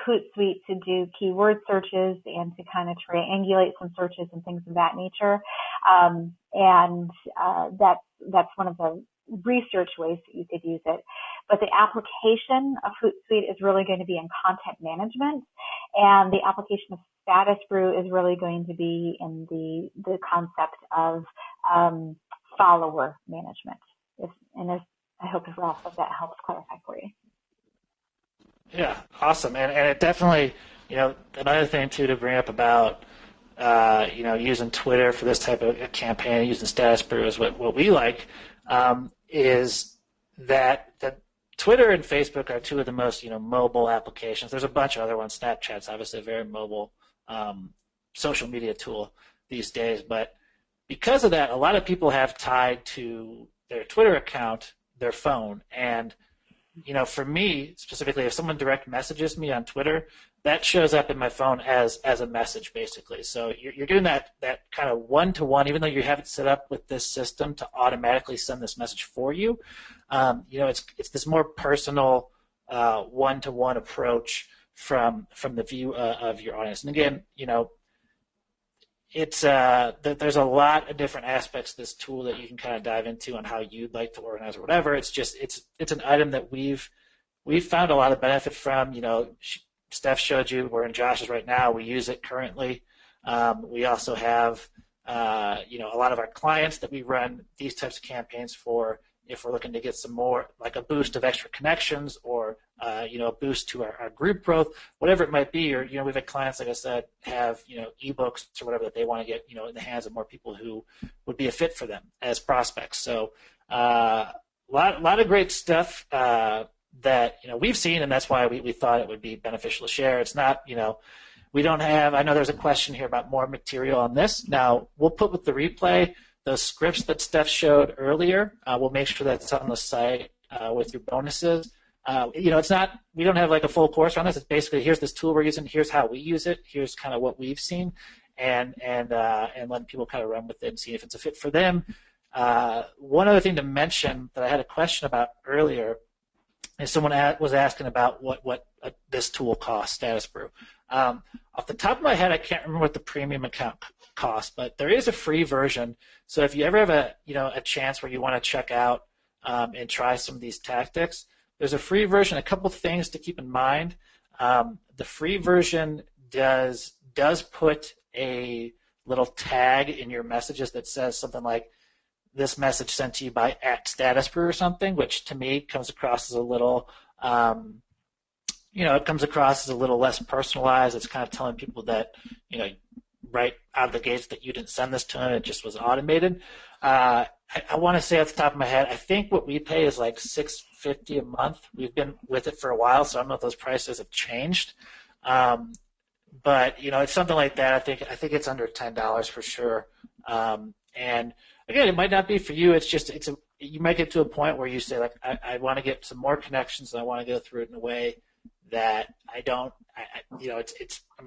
Hootsuite to do keyword searches and to kind of triangulate some searches and things of that nature. That's one of the research ways that you could use it. But the application of Hootsuite is really going to be in content management. And the application of Status Brew is really going to be in the concept of follower management. I hope Ralph that helps clarify for you. Yeah, awesome. And it definitely, another thing too to bring up about, using Twitter for this type of campaign, using Status Brew is what we like, is that Twitter and Facebook are two of the most, mobile applications. There's a bunch of other ones. Snapchat's obviously a very mobile social media tool these days. But because of that, a lot of people have tied to their Twitter account their phone. And, for me specifically, if someone direct messages me on Twitter, that shows up in my phone as a message, basically. So you're getting that kind of one-to-one, even though you have it set up with this system to automatically send this message for you. It's this more personal one-to-one approach from the view of your audience. And again, it's there's a lot of different aspects of this tool that you can kind of dive into on how you'd like to organize or whatever. It's just it's an item that we've found a lot of benefit from. Steph showed you we're in Josh's right now. We use it currently. We also have a lot of our clients that we run these types of campaigns for. If we're looking to get some more, like a boost of extra connections or, a boost to our group growth, whatever it might be, or, we've had clients, like I said, have, ebooks or whatever that they want to get, in the hands of more people who would be a fit for them as prospects. So a lot of great stuff that, we've seen, and that's why we thought it would be beneficial to share. It's not, we don't have, I know there's a question here about more material on this. Now, we'll put with the replay those scripts that Steph showed earlier. We'll make sure that's on the site with your bonuses. It's not, we don't have like a full course on this. It's basically, here's this tool we're using, here's how we use it, here's kind of what we've seen, and letting people kind of run with it and see if it's a fit for them. One other thing to mention that I had a question about earlier is someone was asking about what this tool costs, Status Brew. Off the top of my head, I can't remember what the premium account costs, but there is a free version. So if you ever have a chance where you want to check out and try some of these tactics, there's a free version. A couple things to keep in mind. The free version does put a little tag in your messages that says something like, this message sent to you by @StatusBrew or something, which to me comes across as a little, it comes across as a little less personalized. It's kind of telling people that, right out of the gates that you didn't send this to them, it just was automated. I want to say off the top of my head, I think what we pay is like $6.50 a month. We've been with it for a while, so I don't know if those prices have changed. But it's something like that. I think it's under $10 for sure. And again, it might not be for you. It's just you might get to a point where you say like, I want to get some more connections, and I want to go through it in a way that I'm going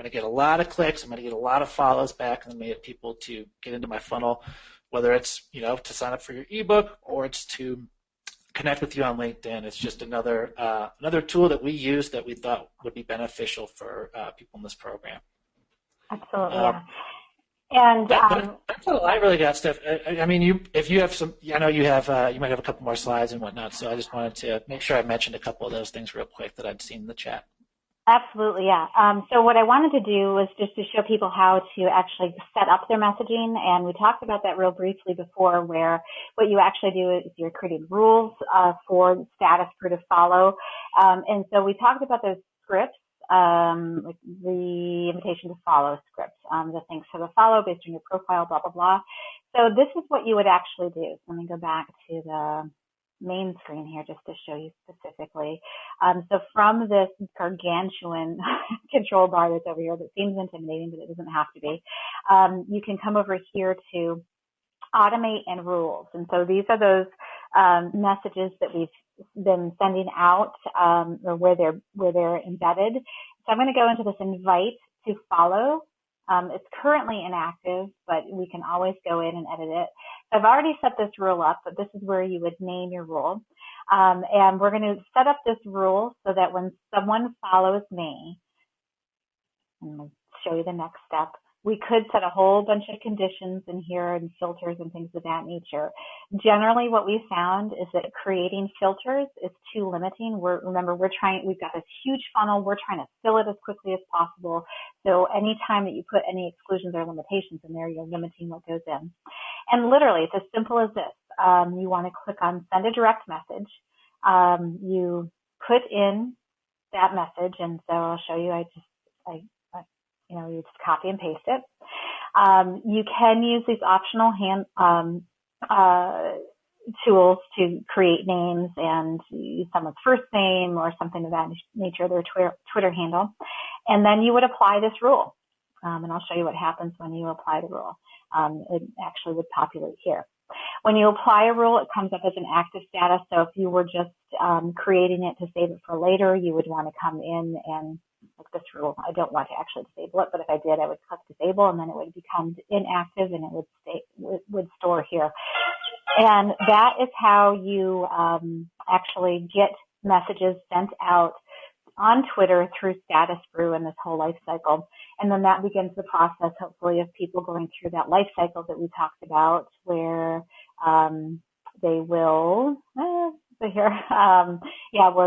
to get a lot of clicks, I'm going to get a lot of follows back, and I'm going to get people to get into my funnel, whether it's to sign up for your ebook or it's to connect with you on LinkedIn. It's just another tool that we use that we thought would be beneficial for people in this program. Absolutely, yeah. And that's all I really got, Steph. I mean, if you have some, I know you have, you might have a couple more slides and whatnot. So I just wanted to make sure I mentioned a couple of those things real quick that I'd seen in the chat. Absolutely, yeah. So what I wanted to do was just to show people how to actually set up their messaging, and we talked about that real briefly before, where what you actually do is you're creating rules for Status Brew to follow, and so we talked about those scripts. Like the invitation to follow script, the thanks for the follow based on your profile, blah, blah, blah. So this is what you would actually do. So let me go back to the main screen here just to show you specifically. So from this gargantuan control bar that's over here that seems intimidating, but it doesn't have to be, you can come over here to automate and rules. And so these are those messages that we've been sending out or where they're embedded. So I'm going to go into this invite to follow. It's currently inactive, but we can always go in and edit it. So I've already set this rule up, but this is where you would name your rule. And we're going to set up this rule so that when someone follows me, and I'll show you the next step, we could set a whole bunch of conditions in here and filters and things of that nature. Generally, what we found is that creating filters is too limiting. We've got this huge funnel. We're trying to fill it as quickly as possible. So anytime that you put any exclusions or limitations in there, you're limiting what goes in. And literally, it's as simple as this. You want to click on send a direct message. You put in that message, and so I'll show you. You just copy and paste it. You can use these optional tools to create names and use someone's first name or something of that nature, their Twitter handle. And then you would apply this rule. And I'll show you what happens when you apply the rule. It actually would populate here. When you apply a rule, it comes up as an active status. So if you were just creating it to save it for later, you would want to come in and like this rule. I don't want to actually disable it, but if I did, I would click disable, and then it would become inactive, and it would store here. And that is how you actually get messages sent out on Twitter through Status Brew and this whole life cycle. And then that begins the process, hopefully, of people going through that life cycle that we talked about, where they will, where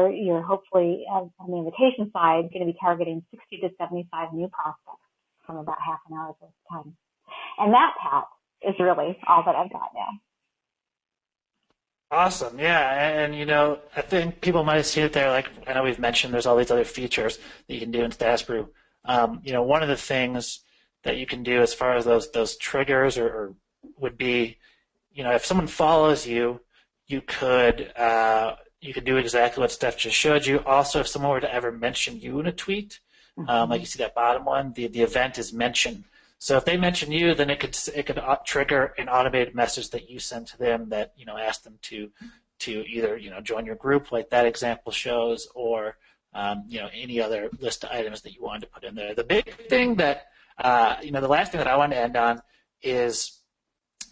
you're hopefully on the invitation side going to be targeting 60 to 75 new prospects from about half an hour's worth of time. And that, Pat, is really all that I've got now. Awesome, yeah, and I think people might have seen it there. Like I know we've mentioned, there's all these other features that you can do in Status Brew. One of the things that you can do as far as those triggers or would be, if someone follows you, you could do exactly what Steph just showed you. Also, if someone were to ever mention you in a tweet, like you see that bottom one, the event is mentioned. So if they mention you, then it could trigger an automated message that you send to them that ask them to either join your group like that example shows, or any other list of items that you wanted to put in there. The big thing that the last thing that I want to end on is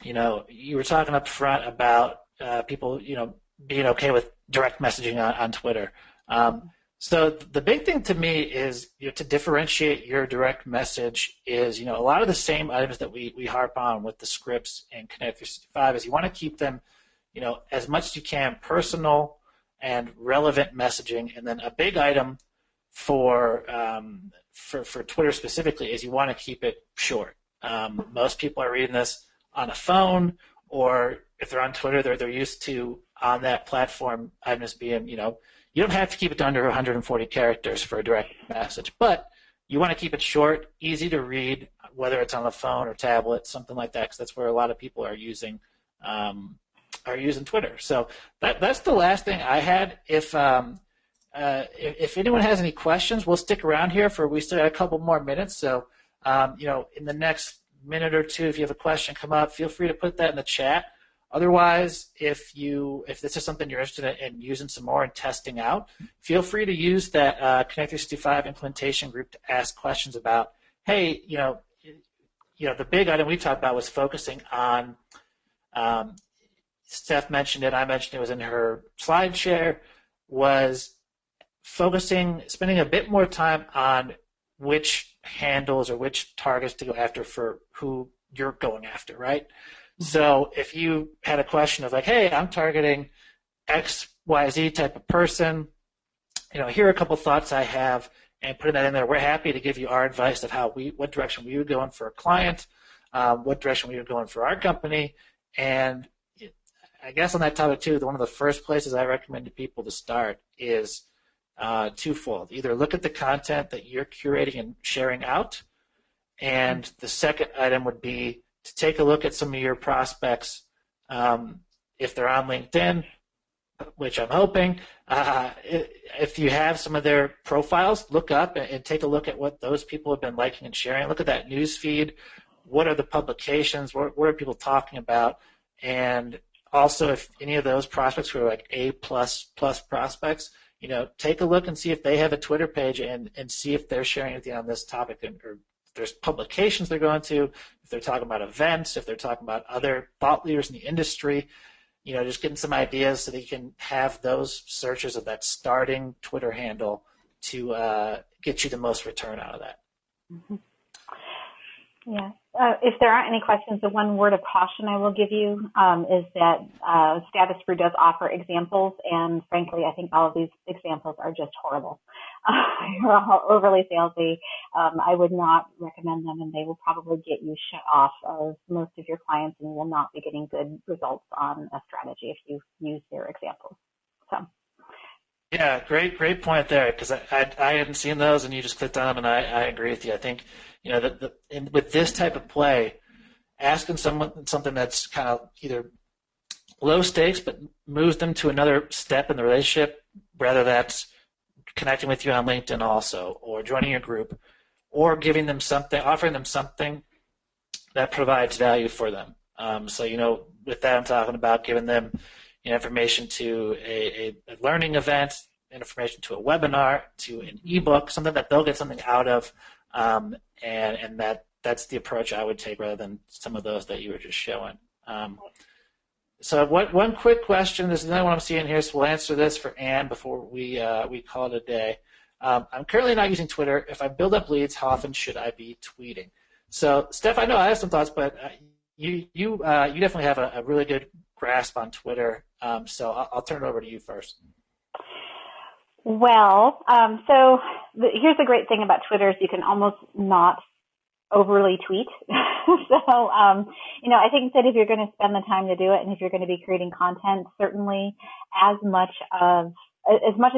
you were talking up front about people being okay with direct messaging on Twitter. So the big thing to me is to differentiate your direct message is, a lot of the same items that we harp on with the scripts and Connect 365 is you want to keep them, as much as you can personal and relevant messaging. And then a big item for Twitter specifically is you want to keep it short. Most people are reading this on a phone, or if they're on Twitter, they're used to on that platform items being, you don't have to keep it to under 140 characters for a direct message, but you want to keep it short, easy to read, whether it's on a phone or tablet, something like that, because that's where a lot of people are using Twitter. So that's the last thing I had. If anyone has any questions, we'll stick around here we still got a couple more minutes. So in the next minute or two, if you have a question come up, feel free to put that in the chat. Otherwise, if this is something you're interested in using some more and testing out, feel free to use that Connect 365 implementation group to ask questions about, hey, the big item we talked about was focusing on, Steph mentioned it, I mentioned it was in her slide share, was spending a bit more time on which handles or which targets to go after for who you're going after, right? So if you had a question of like, hey, I'm targeting X, Y, Z type of person, here are a couple thoughts I have, and putting that in there, we're happy to give you our advice of what direction we would go in for a client, what direction we would go in for our company. And I guess on that topic too, one of the first places I recommend to people to start is twofold. Either look at the content that you're curating and sharing out, and the second item would be to take a look at some of your prospects, if they're on LinkedIn, which I'm hoping. If you have some of their profiles, look up and take a look at what those people have been liking and sharing. Look at that news feed. What are the publications? What are people talking about? And also, if any of those prospects who are like A++ prospects, take a look and see if they have a Twitter page and see if they're sharing anything on this topic, or if there's publications they're going to, if they're talking about events, if they're talking about other thought leaders in the industry, just getting some ideas so that you can have those searches of that starting Twitter handle to get you the most return out of that. Mm-hmm. Yeah. If there aren't any questions, the one word of caution I will give you is that Status Brew does offer examples, and frankly, I think all of these examples are just horrible. They're all overly salesy. I would not recommend them, and they will probably get you shut off of most of your clients, and you will not be getting good results on a strategy if you use their examples. So. Yeah, great point there, because I hadn't seen those, and you just clicked on them, and I agree with you. I think, with this type of play, asking someone something that's kind of either low stakes but moves them to another step in the relationship, whether that's connecting with you on LinkedIn also, or joining your group, or giving them something, offering them something that provides value for them. So, with that, I'm talking about giving them information to a learning event, information to a webinar, to an ebook, something that they'll get something out of, and that's the approach I would take rather than some of those that you were just showing. So one quick question, this is another one I'm seeing here, so we'll answer this for Ann before we call it a day. I'm currently not using Twitter. If I build up leads, how often should I be tweeting? So, Steph, I know I have some thoughts, but you definitely have a really good grasp on Twitter, so I'll turn it over to you first. Well, here's the great thing about Twitter is you can almost not overly tweet. So, I think that if you're going to spend the time to do it and if you're going to be creating content, certainly as much as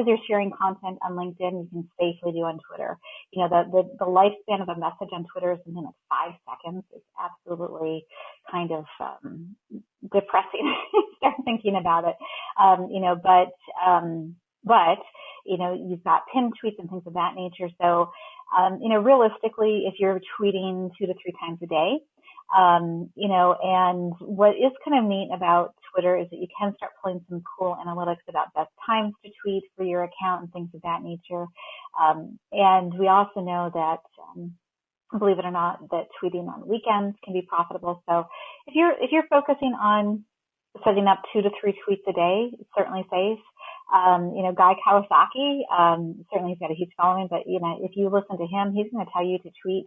you're sharing content on LinkedIn, you can safely do on Twitter. The lifespan of a message on Twitter is something like 5 seconds. It's absolutely kind of depressing to start thinking about it. But you've got pinned tweets and things of that nature. So, realistically, if you're tweeting 2 to 3 times a day, and what is kind of neat about Twitter is that you can start pulling some cool analytics about best times to tweet for your account and things of that nature. And we also know that, believe it or not, that tweeting on weekends can be profitable. So if you're focusing on setting up 2 to 3 tweets a day, it's certainly safe. Guy Kawasaki, certainly he's got a huge following, but, if you listen to him, he's going to tell you to tweet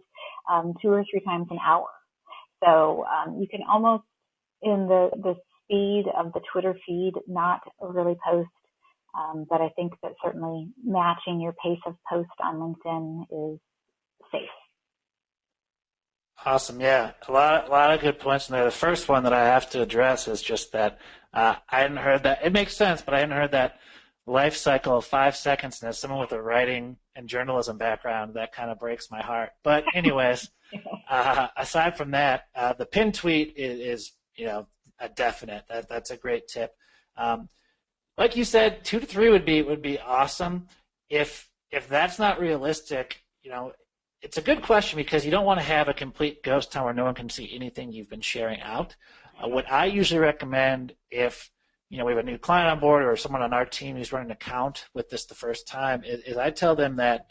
2 or 3 times an hour. So you can almost, in the speed of the Twitter feed, not really post, but I think that certainly matching your pace of post on LinkedIn is safe. Awesome, yeah. A lot of good points in there. The first one that I have to address is just that I hadn't heard that. It makes sense, but I hadn't heard that life cycle of 5 seconds. And as someone with a writing and journalism background, that kind of breaks my heart. But anyways, aside from that, the pin tweet is a definite. That's a great tip. Like you said, 2 to 3 would be awesome. If that's not realistic, it's a good question because you don't want to have a complete ghost town where no one can see anything you've been sharing out. What I usually recommend if we have a new client on board or someone on our team who's running an account with this the first time is I tell them that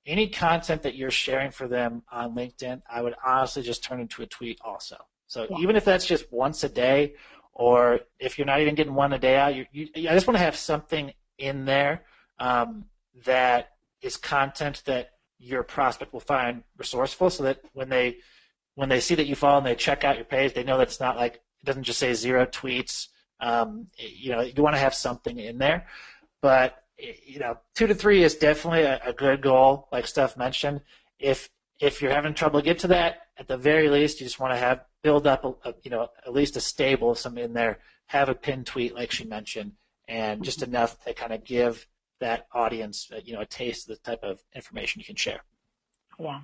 any content that you're sharing for them on LinkedIn, I would honestly just turn into a tweet also. So even if that's just once a day, or if you're not even getting one a day out, I just want to have something in there that is content that your prospect will find resourceful, so that when they see that you follow and they check out your page, they know that it's not like it doesn't just say 0 tweets. You want to have something in there, but 2 to 3 is definitely a good goal, like Steph mentioned. If you're having trouble to get to that, at the very least, you just want to build up at least a stable of some in there. Have a pinned tweet, like she mentioned, and just enough to kind of give that audience a taste of the type of information you can share. Yeah.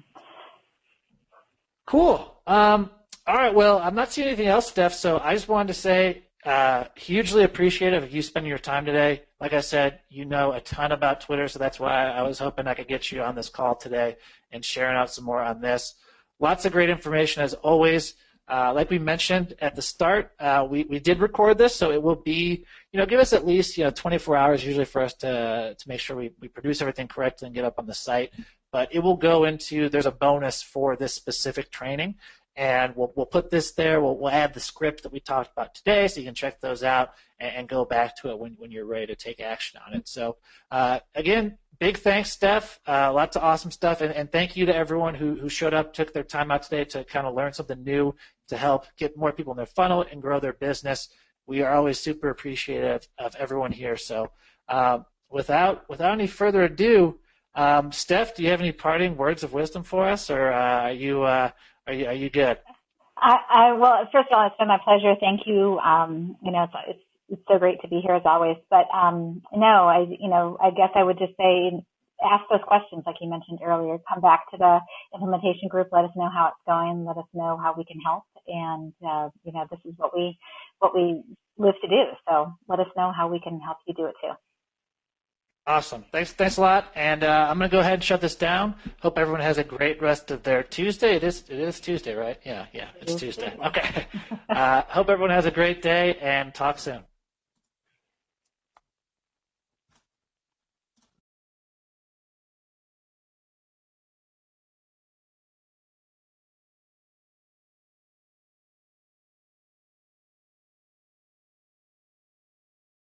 Cool. All right. Well, I'm not seeing anything else, Steph. So I just wanted to say, hugely appreciative of you spending your time today. Like I said, you know a ton about Twitter, so that's why I was hoping I could get you on this call today and sharing out some more on this. Lots of great information as always. Like we mentioned at the start, we did record this, so it will be, give us at least 24 hours usually for us to make sure we produce everything correctly and get up on the site. But it will go into, there's a bonus for this specific training, and we'll put this there. We'll add the script that we talked about today, so you can check those out and go back to it when you're ready to take action on it. So again, big thanks, Steph. Lots of awesome stuff, and thank you to everyone who showed up, took their time out today to kind of learn something new to help get more people in their funnel and grow their business. We are always super appreciative of everyone here. So without any further ado, Steph, do you have any parting words of wisdom for us, or are you good? Well, first of all, it's been my pleasure. Thank you. It's so great to be here as always. But no, I guess I would just say, ask those questions like you mentioned earlier. Come back to the implementation group. Let us know how it's going. Let us know how we can help. And this is what we live to do. So let us know how we can help you do it too. Awesome. Thanks a lot. And I'm going to go ahead and shut this down. Hope everyone has a great rest of their Tuesday. It is Tuesday, right? Yeah, it's Tuesday. Okay. Hope everyone has a great day, and talk soon.